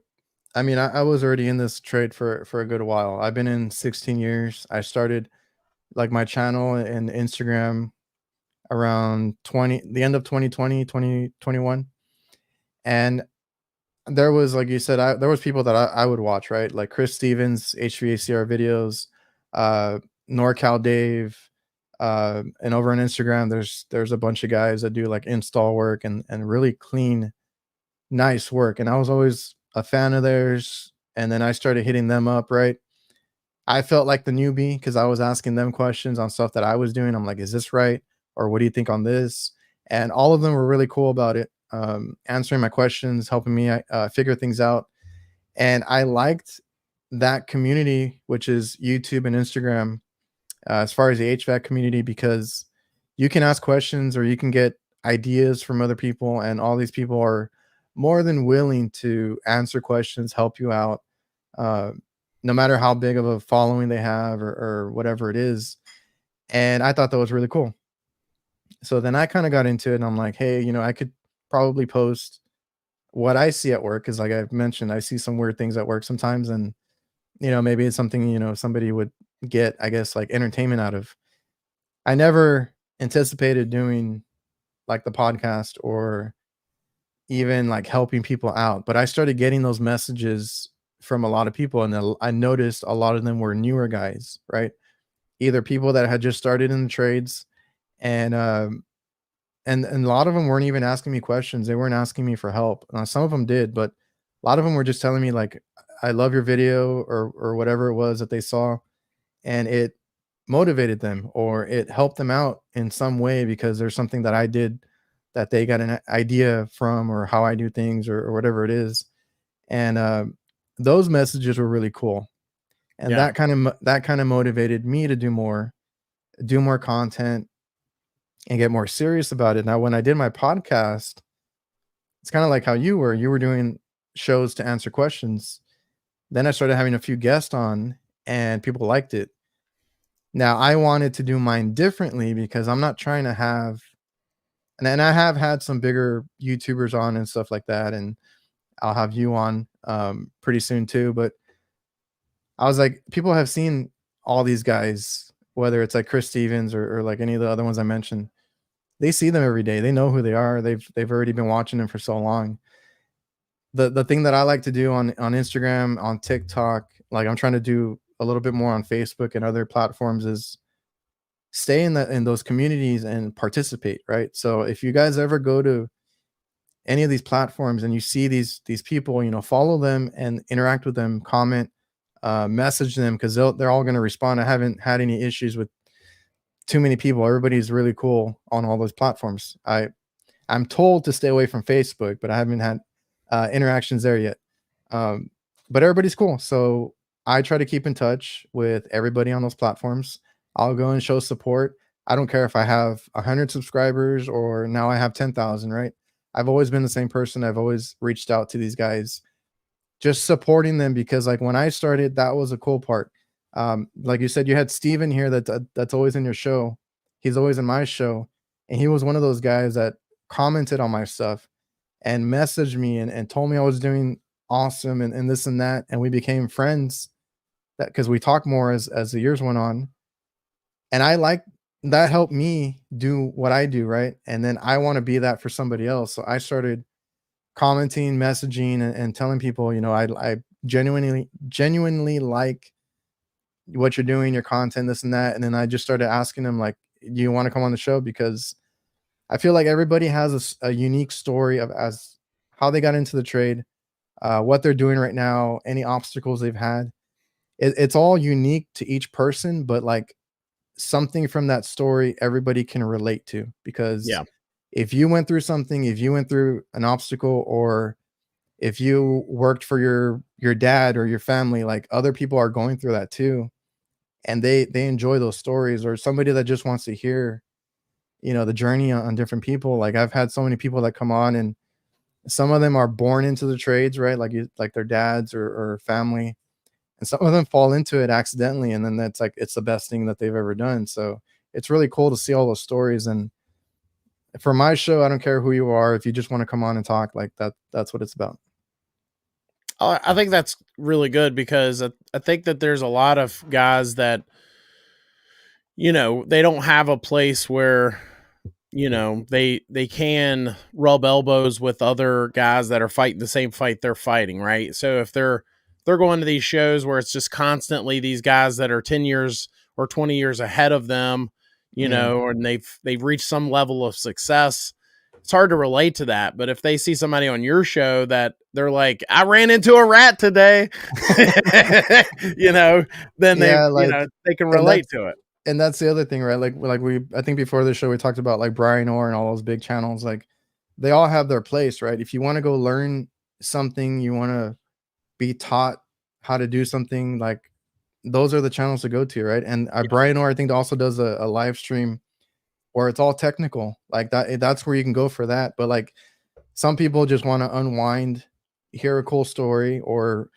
[SPEAKER 2] I mean, I was already in this trade for a good while. I've been in 16 years. I started like my channel and Instagram around the end of 2020, 2021. And there was, like you said, there was people that I would watch, right? Like Chris Stevens, HVACR videos, uh, NorCal Dave, and over on Instagram, there's a bunch of guys that do like install work and really clean, nice work. And I was always a fan of theirs. And then I started hitting them up, right? I felt like the newbie because I was asking them questions on stuff that I was doing. I'm like, is this right? Or what do you think on this? And all of them were really cool about it, answering my questions, helping me figure things out. And I liked that community, which is YouTube and Instagram, as far as the HVAC community, because you can ask questions or you can get ideas from other people. And all these people are more than willing to answer questions, help you out. Uh, no matter how big of a following they have or whatever it is. And I thought that was really cool. So then I kind of got into it and I'm like, hey, I could probably post what I see at work. Cause like I've mentioned, I see some weird things at work sometimes. And, maybe it's something, somebody would get, I guess, like entertainment out of. I never anticipated doing like the podcast or even like helping people out, but I started getting those messages from a lot of people, and I noticed a lot of them were newer guys, right? Either people that had just started in the trades, and and a lot of them weren't even asking me questions. They weren't asking me for help. Some of them did, but a lot of them were just telling me like, I love your video," or whatever it was that they saw, and it motivated them or it helped them out in some way because there's something that I did that they got an idea from, or how I do things, or whatever it is. And those messages were really cool, and
[SPEAKER 1] Yeah.
[SPEAKER 2] that kind of motivated me to do more content and get more serious about it. Now, when I did my podcast, it's kind of like how you were doing shows to answer questions. Then I started having a few guests on, and people liked it. Now, I wanted to do mine differently because I'm not trying to have, and I have had some bigger YouTubers on and stuff like that, and I'll have you on pretty soon too. But I was like, people have seen all these guys, whether it's like Chris Stevens, or like any of the other ones I mentioned. They see them every day. They know who they are. They've already been watching them for so long. The thing that I like to do on Instagram, on TikTok, like I'm trying to do a little bit more on Facebook and other platforms, is stay in those communities and participate, right? So if you guys ever go to any of these platforms and you see these people, follow them and interact with them, comment, message them, because they're all going to respond. I haven't had any issues with too many people. Everybody's really cool on all those platforms. I'm told to stay away from Facebook, but I haven't had interactions there yet. Um, but everybody's cool. So I try to keep in touch with everybody on those platforms. I'll go and show support. I don't care if I have 100 subscribers or now I have 10,000, right? I've always been the same person. I've always reached out to these guys, just supporting them, because like when I started, that was a cool part. Like you said, you had Steven here that's always in your show. He's always in my show. And he was one of those guys that commented on my stuff and messaged me and told me I was doing awesome, and this and that. And we became friends, that because we talked more as the years went on. And I like that helped me do what I do, right? And then I want to be that for somebody else. So I started commenting, messaging, and telling people, I genuinely like what you're doing, your content, this and that. And then I just started asking them, like, do you want to come on the show? Because I feel like everybody has a unique story of as how they got into the trade, what they're doing right now, any obstacles they've had. It's all unique to each person, but like something from that story everybody can relate to. Because
[SPEAKER 1] Yeah.
[SPEAKER 2] if you went through something, if you went through an obstacle, or if you worked for your dad or your family, like other people are going through that too, and they enjoy those stories. Or somebody that just wants to hear, the journey on different people. Like I've had so many people that come on, and some of them are born into the trades, right? Like their dads or family, and some of them fall into it accidentally, and then that's like it's the best thing that they've ever done. So it's really cool to see all those stories. And for my show, I don't care who you are. If you just want to come on and talk, like that's what it's about.
[SPEAKER 1] I think that's really good because I think that there's a lot of guys that, they don't have a place where, they can rub elbows with other guys that are fighting the same fight they're fighting, right? So if they're going to these shows where it's just constantly these guys that are 10 years or 20 years ahead of them,
[SPEAKER 2] Yeah.
[SPEAKER 1] and they've reached some level of success, it's hard to relate to that. But if they see somebody on your show that they're like, I ran into a rat today, then
[SPEAKER 2] Yeah, like,
[SPEAKER 1] they can
[SPEAKER 2] and
[SPEAKER 1] relate
[SPEAKER 2] that's
[SPEAKER 1] to it.
[SPEAKER 2] and that's the other thing, right? Like I think before the show we talked about like Brian Orr and all those big channels. Like they all have their place, right? If you want to go learn something, you want to be taught how to do something, like those are the channels to go to, right? And Brian Orr, I think, also does a live stream where it's all technical, like that's where you can go for that. But like some people just want to unwind, hear a cool story, or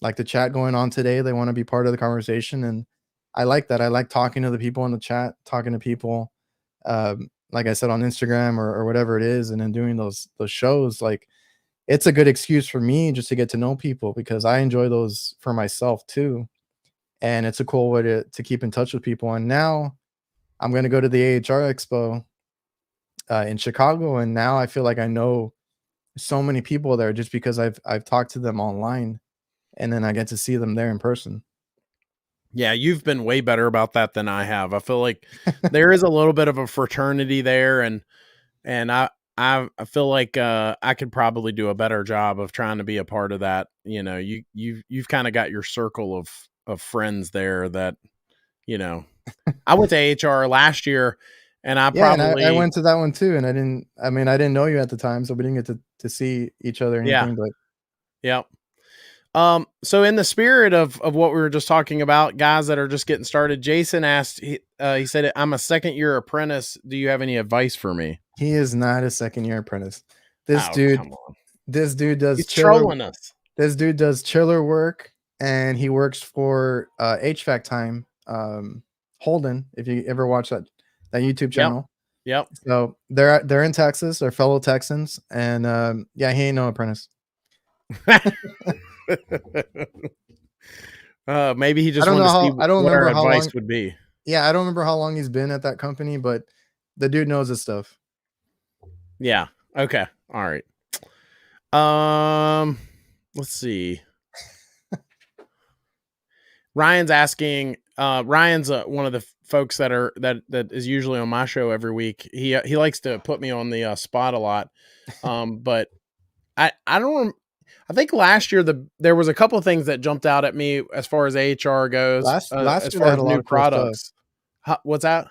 [SPEAKER 2] like the chat going on today, they want to be part of the conversation. And I like that. I like talking to the people in the chat, talking to people, like I said, on Instagram or whatever it is, and then doing those shows. Like it's a good excuse for me just to get to know people, because I enjoy those for myself too. And it's a cool way to keep in touch with people. And now I'm going to go to the AHR Expo in Chicago, and now I feel like I know so many people there just because I've talked to them online, and then I get to see them there in person.
[SPEAKER 1] Yeah, you've been way better about that than I have. I feel like there is a little bit of a fraternity there, and I feel like I could probably do a better job of trying to be a part of that. You know, you've kind of got your circle of friends there that, you know, I went to AHR last year and I
[SPEAKER 2] Yeah, and I
[SPEAKER 1] probably,
[SPEAKER 2] went to that one too, and I didn't know you at the time, so we didn't get to see each other or
[SPEAKER 1] yeah,
[SPEAKER 2] anything, but
[SPEAKER 1] yeah. So in the spirit of what we were just talking about, guys that are just getting started, Jason asked, he said, I'm a second year apprentice. Do you have any advice for me?
[SPEAKER 2] he is not a second-year apprentice. This
[SPEAKER 1] Oh,
[SPEAKER 2] dude
[SPEAKER 1] come on.
[SPEAKER 2] this dude does
[SPEAKER 1] He's
[SPEAKER 2] chiller
[SPEAKER 1] trolling us.
[SPEAKER 2] this dude does chiller work, and he works for, HVAC Time, Holden, if you ever watch that YouTube
[SPEAKER 1] Yep.
[SPEAKER 2] channel.
[SPEAKER 1] Yep.
[SPEAKER 2] So, they're in Texas, they're fellow Texans, and, yeah, he ain't no apprentice.
[SPEAKER 1] Maybe he just wanted to see
[SPEAKER 2] I don't
[SPEAKER 1] what our
[SPEAKER 2] remember how
[SPEAKER 1] advice
[SPEAKER 2] long
[SPEAKER 1] would be.
[SPEAKER 2] Yeah, I don't remember how long he's been at that company, but the dude knows his stuff.
[SPEAKER 1] Yeah. Okay. All right. Um, let's see. Ryan's asking. Ryan's one of the folks that is usually on my show every week. He likes to put me on the spot a lot. But I don't. I think last year there was a couple of things that jumped out at me as far as AHR goes.
[SPEAKER 2] Last
[SPEAKER 1] As
[SPEAKER 2] year, they
[SPEAKER 1] far
[SPEAKER 2] had
[SPEAKER 1] as
[SPEAKER 2] a lot
[SPEAKER 1] new
[SPEAKER 2] of cool stuff.
[SPEAKER 1] products. What's that?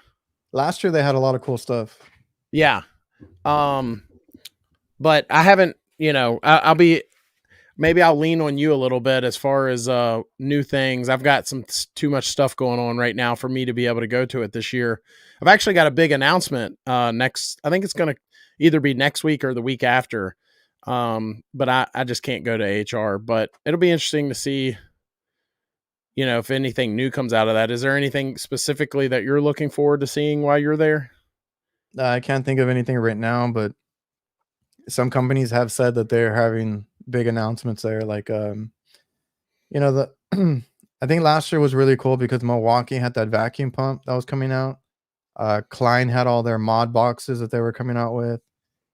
[SPEAKER 2] Last year, they had a lot of cool stuff.
[SPEAKER 1] Yeah. But I haven't. You know, I'll be. Maybe I'll lean on you a little bit as far as new things. I've got too much stuff going on right now for me to be able to go to it this year. I've actually got a big announcement next. I think it's going to either be next week or the week after. But I just can't go to HR. But it'll be interesting to see, you know, if anything new comes out of that. Is there anything specifically that you're looking forward to seeing while you're there?
[SPEAKER 2] I can't think of anything right now, but some companies have said that they're having big announcements there. Like, the I think last year was really cool because Milwaukee had that vacuum pump that was coming out. Klein had all their mod boxes that they were coming out with.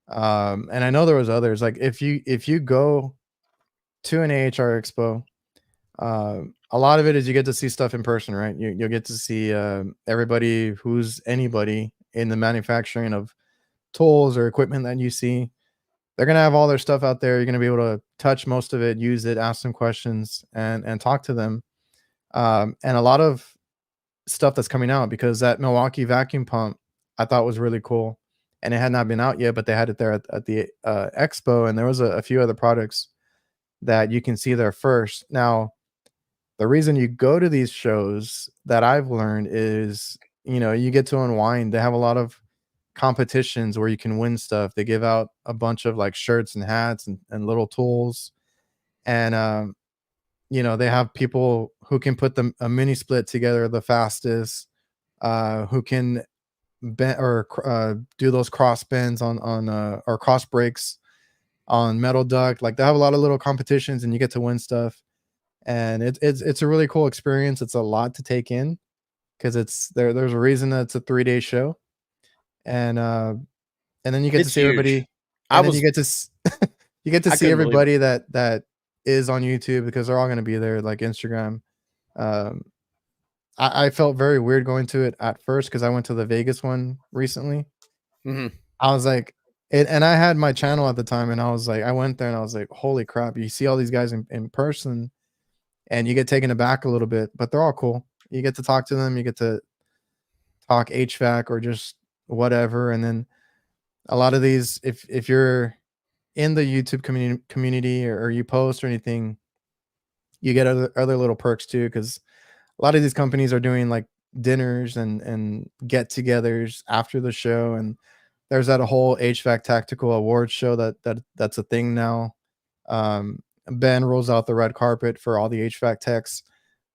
[SPEAKER 2] And I know there was others. Like if you go to an AHR Expo, a lot of it is you get to see stuff in person, right? You'll get to see everybody who's anybody in the manufacturing of tools or equipment that you see. They're gonna have all their stuff out there. You're gonna be able to touch most of it, use it, ask them questions, and talk to them. And a lot of stuff that's coming out because that Milwaukee vacuum pump I thought was really cool, and it had not been out yet, but they had it there at the expo, and there was a few other products that you can see there first. Now, the reason you go to these shows that I've learned is, you get to unwind. They have a lot of competitions where you can win stuff. They give out a bunch of like shirts and hats and little tools. And they have people who can put a mini split together the fastest, who can bend or do those cross bends on or cross breaks on metal duct. Like they have a lot of little competitions and you get to win stuff. And it's a really cool experience. It's a lot to take in because there's a reason that it's a 3-day show. And then you get to
[SPEAKER 1] It's
[SPEAKER 2] see
[SPEAKER 1] huge.
[SPEAKER 2] everybody,
[SPEAKER 1] I
[SPEAKER 2] and then
[SPEAKER 1] was.
[SPEAKER 2] you get to
[SPEAKER 1] I
[SPEAKER 2] see
[SPEAKER 1] couldn't believe it.
[SPEAKER 2] everybody that is on YouTube because they're all gonna be there, like Instagram. Um, I felt very weird going to it at first because I went to the Vegas one recently.
[SPEAKER 1] Mhm.
[SPEAKER 2] I was like and I had my channel at the time, and I was like I went there and I was like, "Holy crap, you see all these guys in person, and you get taken aback a little bit, but they're all cool." You get to talk to them, you get to talk HVAC or just whatever, and then a lot of these if you're in the YouTube community or you post or anything, you get other little perks too. Because a lot of these companies are doing like dinners and get-togethers after the show, and there's that whole HVAC Tactical Awards show that's a thing now. Ben rolls out the red carpet for all the HVAC techs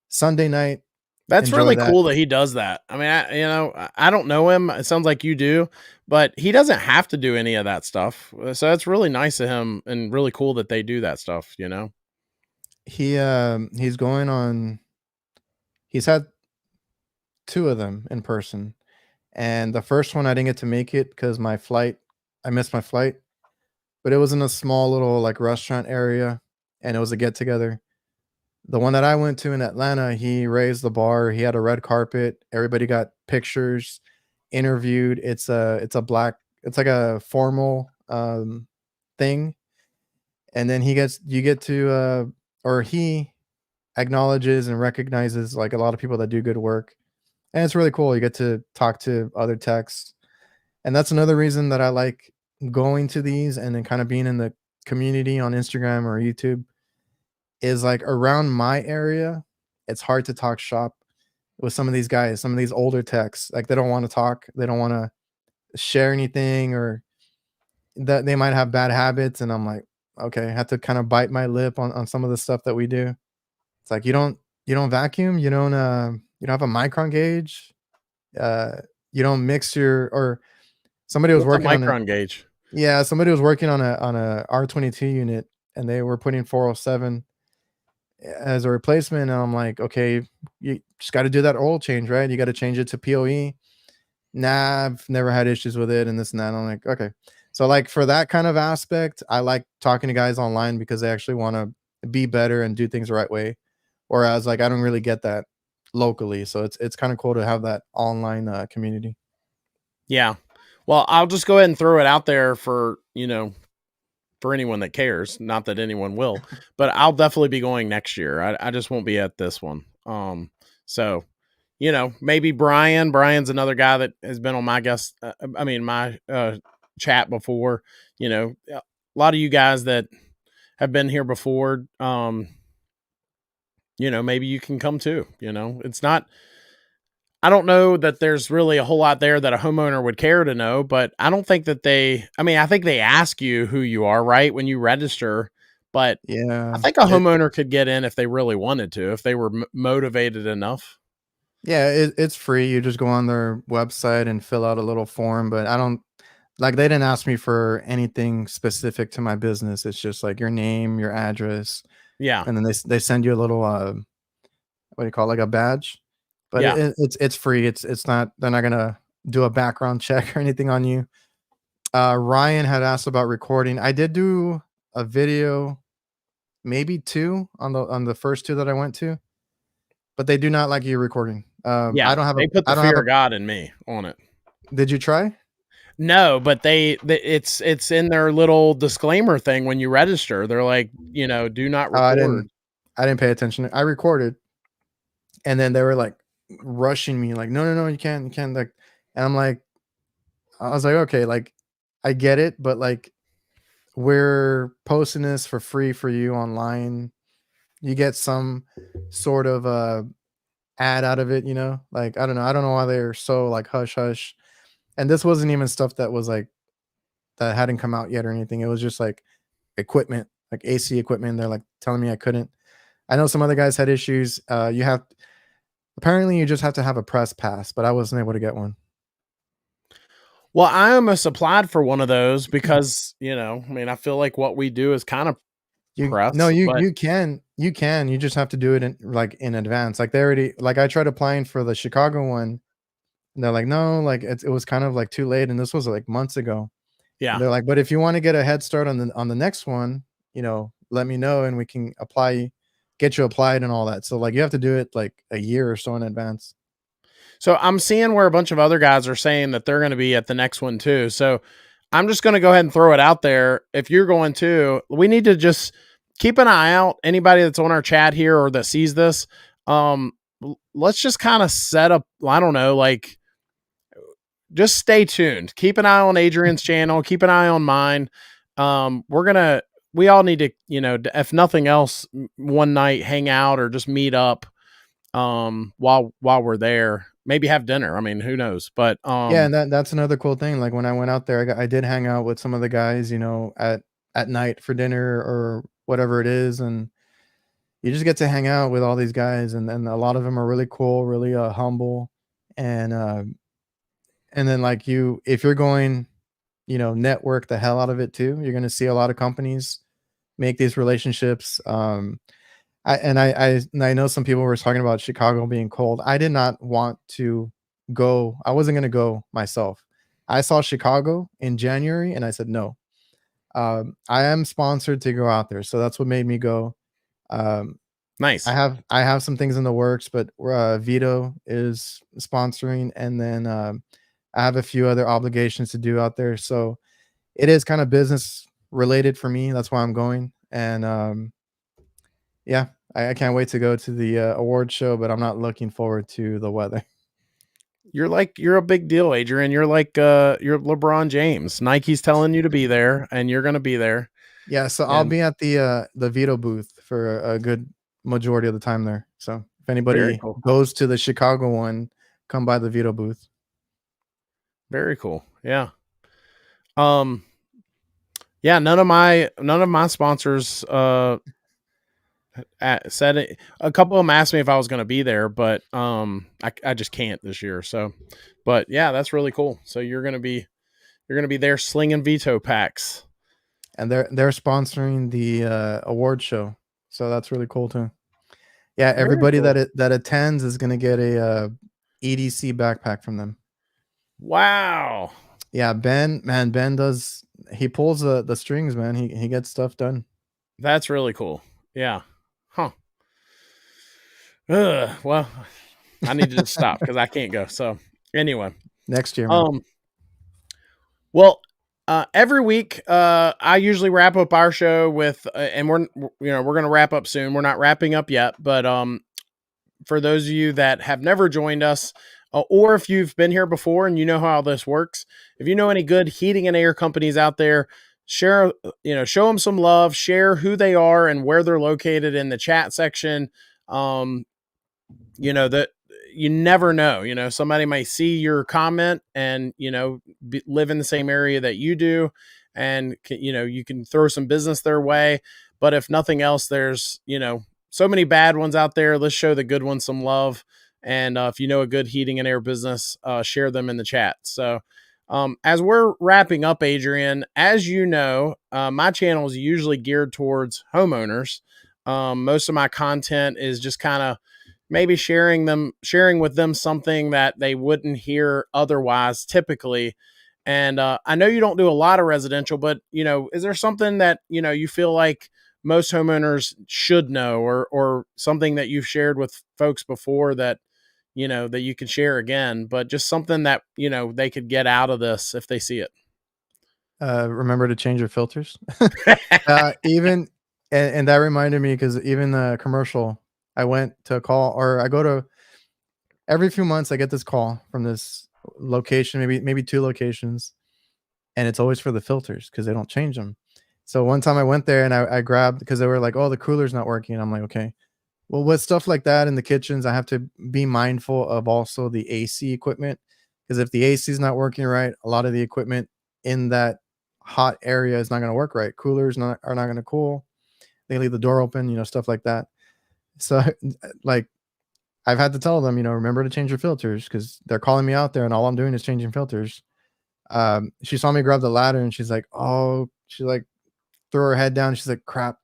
[SPEAKER 2] Sunday night.
[SPEAKER 1] That's
[SPEAKER 2] Enjoy
[SPEAKER 1] really
[SPEAKER 2] that.
[SPEAKER 1] cool that he does that. I mean, I don't know him. It sounds like you do, but he doesn't have to do any of that stuff. So it's really nice of him and really cool that they do that stuff, you know?
[SPEAKER 2] He's going on. He's had two of them in person. And the first one I didn't get to make it because I missed my flight, but it was in a small little like restaurant area and it was a get together. The one that I went to in Atlanta, he raised the bar. He had a red carpet. Everybody got pictures, interviewed. It's like a formal thing, and then you get to or he acknowledges and recognizes like a lot of people that do good work, and it's really cool. You get to talk to other techs, and that's another reason that I like going to these and then kind of being in the community on Instagram or YouTube is like around my area. It's hard to talk shop with some of these guys, some of these older techs. Like they don't want to talk, they don't want to share anything, or that they might have bad habits. And I'm like, okay, I have to kind of bite my lip on some of the stuff that we do. It's like you don't vacuum, you don't have a micron gauge, uh, you don't mix your or somebody was
[SPEAKER 1] What's a
[SPEAKER 2] working on it.
[SPEAKER 1] micron gauge?
[SPEAKER 2] Yeah, somebody was working on a R22 unit and they were putting 407 as a replacement. And I'm like, okay, you just got to do that oil change, right? You got to change it to POE. Nah, I've never had issues with it and this and that. And I'm like, okay. So like for that kind of aspect, I like talking to guys online because they actually want to be better and do things the right way. Whereas like I don't really get that locally. So it's kind of cool to have that online community.
[SPEAKER 1] Yeah. Well, I'll just go ahead and throw it out there for, for anyone that cares. Not that anyone will, but I'll definitely be going next year. I just won't be at this one. So, maybe Brian's another guy that has been on my my chat before, a lot of you guys that have been here before, maybe you can come too, it's not, I don't know that there's really a whole lot there that a homeowner would care to know, but I don't think that I think they ask you who you are, right, when you register, but I
[SPEAKER 2] Yeah.
[SPEAKER 1] think a homeowner could get in if they really wanted to, if they were motivated enough.
[SPEAKER 2] Yeah, it's free. You just go on their website and fill out a little form, but I don't like they didn't ask me for anything specific to my business. It's just like your name, your address,
[SPEAKER 1] Yeah.
[SPEAKER 2] and then they send you a little what do you call it, like a badge. But
[SPEAKER 1] Yeah.
[SPEAKER 2] it's free. It's not they're not gonna do a background check or anything on you. Ryan had asked about recording. I did do a video, maybe two on the first two that I went to, but they do not like you recording.
[SPEAKER 1] Yeah. They put the
[SPEAKER 2] I don't have
[SPEAKER 1] fear
[SPEAKER 2] a
[SPEAKER 1] of God in me on it.
[SPEAKER 2] Did you try?
[SPEAKER 1] No, but it's in their little disclaimer thing when you register. They're like, do not
[SPEAKER 2] Oh,
[SPEAKER 1] record.
[SPEAKER 2] I didn't pay attention. I recorded, and then they were like rushing me, like, no, you can't, like, and I'm like, I was like, okay, like, I get it, but like, we're posting this for free for you online. You get some sort of ad out of it, like, I don't know why they're so like hush hush. And this wasn't even stuff that was like that hadn't come out yet or anything. It was just like equipment, like AC equipment. They're like telling me I couldn't. I know some other guys had issues. Apparently you just have to have a press pass, but I wasn't able to get one.
[SPEAKER 1] Well, I almost applied for one of those because, I feel like what we do is kind of
[SPEAKER 2] You no,
[SPEAKER 1] press, but
[SPEAKER 2] you can. You just have to do it in advance. Like they already like I tried applying for the Chicago one, and they're like, no, like it was kind of like too late, and this was like months ago. And
[SPEAKER 1] yeah.
[SPEAKER 2] they're like, but if you want to get a head start on the next one, let me know and we can get you applied and all that. So like you have to do it like a year or so in advance.
[SPEAKER 1] So I'm seeing where a bunch of other guys are saying that they're going to be at the next one too. So I'm just going to go ahead and throw it out there. If you're going to, we need to just keep an eye out. Anybody that's on our chat here or that sees this, let's just kind of set up, I don't know, like just stay tuned. Keep an eye on Adrian's channel. Keep an eye on mine. We all need to, if nothing else, one night hang out or just meet up while we're there. Maybe have dinner. I mean, who knows? But
[SPEAKER 2] Yeah, and that's another cool thing. Like when I went out there, I did hang out with some of the guys, at night for dinner or whatever it is, and you just get to hang out with all these guys, and a lot of them are really cool, really humble, and then like if you're going, network the hell out of it too. You're gonna see a lot of companies make these relationships. I know some people were talking about Chicago being cold. I did not want to go. I wasn't gonna go myself. I saw Chicago in January and I said no. I am sponsored to go out there, so that's what made me go. Um,
[SPEAKER 1] nice.
[SPEAKER 2] I have some things in the works, but Vito is sponsoring, and then I have a few other obligations to do out there. So it is kind of business related for me. That's why I'm going. And yeah, I can't wait to go to the award show, but I'm not looking forward to the weather.
[SPEAKER 1] You're a big deal, Adrian. You're LeBron James. Nike's telling you to be there, and you're gonna be there.
[SPEAKER 2] Yeah, so I'll
[SPEAKER 1] And
[SPEAKER 2] be at the veto booth for a good majority of the time there. So if
[SPEAKER 1] very
[SPEAKER 2] anybody
[SPEAKER 1] cool.
[SPEAKER 2] goes to the Chicago one, come by the veto booth.
[SPEAKER 1] Very cool. Yeah. Um. Yeah. None of my sponsors said it. A couple of them asked me if I was going to be there, but I just can't this year. So, but yeah, that's really cool. So you're gonna be there slinging veto packs.
[SPEAKER 2] And they're sponsoring the award show. So that's really cool too. Yeah,
[SPEAKER 1] Very
[SPEAKER 2] everybody
[SPEAKER 1] cool.
[SPEAKER 2] that attends is gonna get a EDC backpack from them.
[SPEAKER 1] Wow.
[SPEAKER 2] Yeah, Ben does he pulls the strings, man. He gets stuff done.
[SPEAKER 1] That's really cool. Yeah. Huh. Well, I need to just stop because I can't go. So anyway,
[SPEAKER 2] Next year, man.
[SPEAKER 1] um, well, every week, I usually wrap up our show with, and we're gonna wrap up soon. We're not wrapping up yet, but for those of you that have never joined us, or if you've been here before and you know how this works, if you know any good heating and air companies out there, share, show them some love, share who they are and where they're located in the chat section. Um, that you never know, somebody might see your comment and, live in the same area that you do. And, you can throw some business their way. But if nothing else, there's, so many bad ones out there. Let's show the good ones some love. And if you know a good heating and air business, share them in the chat. So, as we're wrapping up, Adrian, as you know, my channel is usually geared towards homeowners. Most of my content is just kind of maybe sharing with them something that they wouldn't hear otherwise typically. And I know you don't do a lot of residential, but is there something that you feel like most homeowners should know, or something that you've shared with folks before that that you can share again, but just something that they could get out of this if they see it?
[SPEAKER 2] Remember to change your filters. Even and that reminded me because even the commercial, I went to call or I go to every few months. I get this call from this location, maybe two locations, and it's always for the filters because they don't change them. So one time I went there and I grabbed because they were like, "Oh, the cooler's not working." And I'm like, "Okay." Well, with stuff like that in the kitchens, I have to be mindful of also the AC equipment because if the AC is not working right, a lot of the equipment in that hot area is not going to work right. Coolers are not going to cool. They leave the door open, stuff like that. So, like, I've had to tell them, remember to change your filters because they're calling me out there and all I'm doing is changing filters. She saw me grab the ladder and she's like, "Oh," she like threw her head down. She's like, "Crap."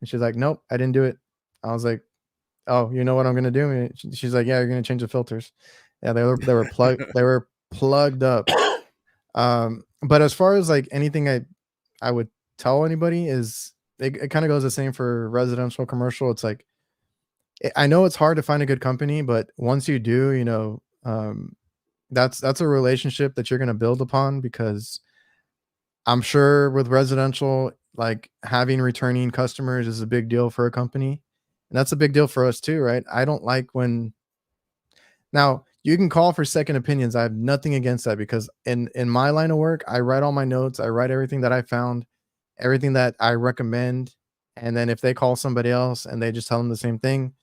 [SPEAKER 2] And she's like, "Nope, I didn't do it." I was like, "Oh, you know what I'm gonna do?" And she's like, "Yeah, you're gonna change the filters." Yeah, they were plugged up. But as far as like anything I would tell anybody is it kind of goes the same for residential, commercial. It's like I know it's hard to find a good company, but once you do, that's a relationship that you're gonna build upon because I'm sure with residential, like having returning customers is a big deal for a company. And that's a big deal for us too, right? I don't like when now you can call for second opinions. I have nothing against that because in my line of work, I write all my notes, I write everything that I found, everything that I recommend. And then if they call somebody else and they just tell them the same thing,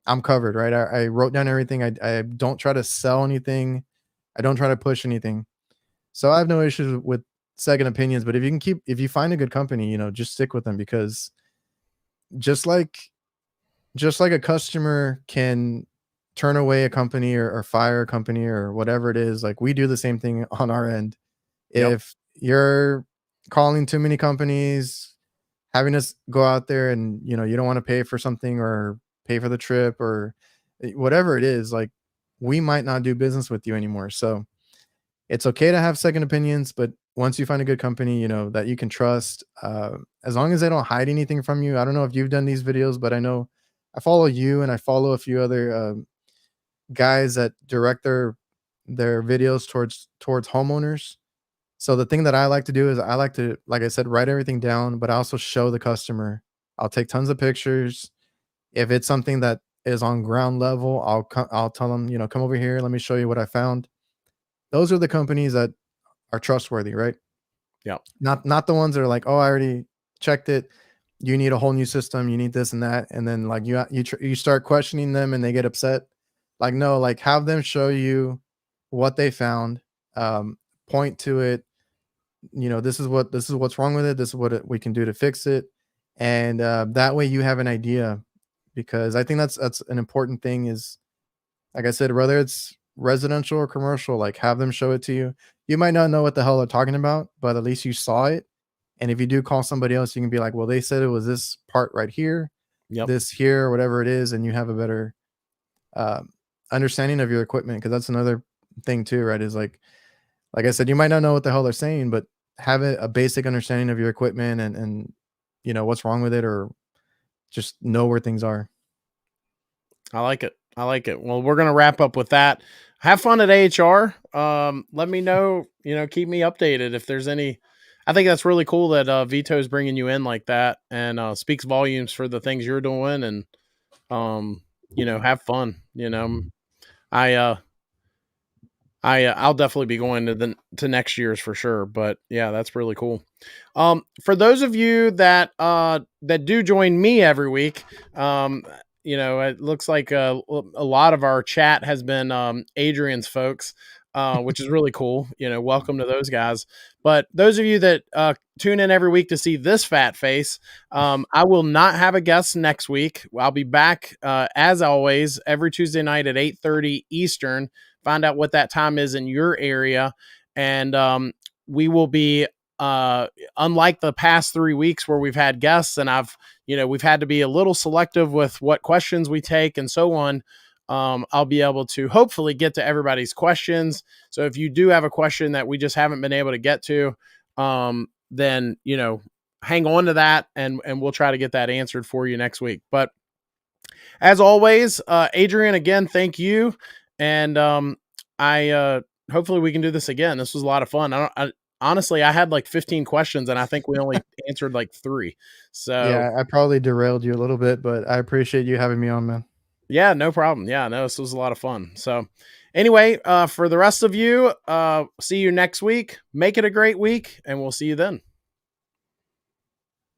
[SPEAKER 2] I'm covered, right? I wrote down everything. I don't try to sell anything. I don't try to push anything. So I have no issues with second opinions, but if you find a good company, just stick with them because just like just like a customer can turn away a company or fire a company or whatever it is, like we do the same thing on our end.
[SPEAKER 1] Yep.
[SPEAKER 2] If you're calling too many companies, having us go out there and you don't want to pay for something or pay for the trip or whatever it is, like we might not do business with you anymore. So it's okay to have second opinions, but once you find a good company, that you can trust, as long as they don't hide anything from you. I don't know if you've done these videos, but I know I follow you and I follow a few other guys that direct their videos towards homeowners. So the thing that I like to do is I like to, like I said, write everything down, but I also show the customer. I'll take tons of pictures. If it's something that is on ground level, I'll tell them, come over here, let me show you what I found. Those are the companies that are trustworthy, right?
[SPEAKER 1] Yeah.
[SPEAKER 2] Not the ones that are like, "Oh, I already checked it. You need a whole new system. You need this and that." And then like you start questioning them and they get upset. Like, no, like have them show you what they found, point to it, this is what's wrong with it. This is what we can do to fix it. And that way you have an idea, because I think that's an important thing is, like I said, whether it's residential or commercial, like have them show it to you. You might not know what the hell they're talking about, but at least you saw it. And if you do call somebody else, you can be like, well, they said it was this part right here,
[SPEAKER 1] Yep.
[SPEAKER 2] this here, whatever it is, and you have a better uh, understanding of your equipment. Because that's another thing too, right? Is like I said, you might not know what the hell they're saying, but have a basic understanding of your equipment and what's wrong with it, or just know where things are.
[SPEAKER 1] I like it. I like it. Well, we're going to wrap up with that. Have fun at AHR. Let me know, keep me updated if there's any. I think that's really cool that Vito's bringing you in like that, and speaks volumes for the things you're doing. And, have fun. I, I'll definitely be going to next year's for sure. But yeah, that's really cool. For those of you that do join me every week, it looks like a lot of our chat has been Adrian's folks, which is really cool. Welcome to those guys. But those of you that tune in every week to see this fat face, I will not have a guest next week. I'll be back as always every Tuesday night at 8:30 Eastern. Find out what that time is in your area, and we will be unlike the past 3 weeks where we've had guests and we've had to be a little selective with what questions we take and so on. I'll be able to hopefully get to everybody's questions. So if you do have a question that we just haven't been able to get to, then, hang on to that and we'll try to get that answered for you next week. But as always, Adrien, again, thank you. And I hopefully we can do this again. This was a lot of fun. Honestly, I had like 15 questions and I think we only answered like 3. So
[SPEAKER 2] Yeah, I probably derailed you a little bit, but I appreciate you having me on, man.
[SPEAKER 1] yeah, no problem. Yeah, no, this was a lot of fun. So anyway, for the rest of you, see you next week. Make it a great week and we'll see you then.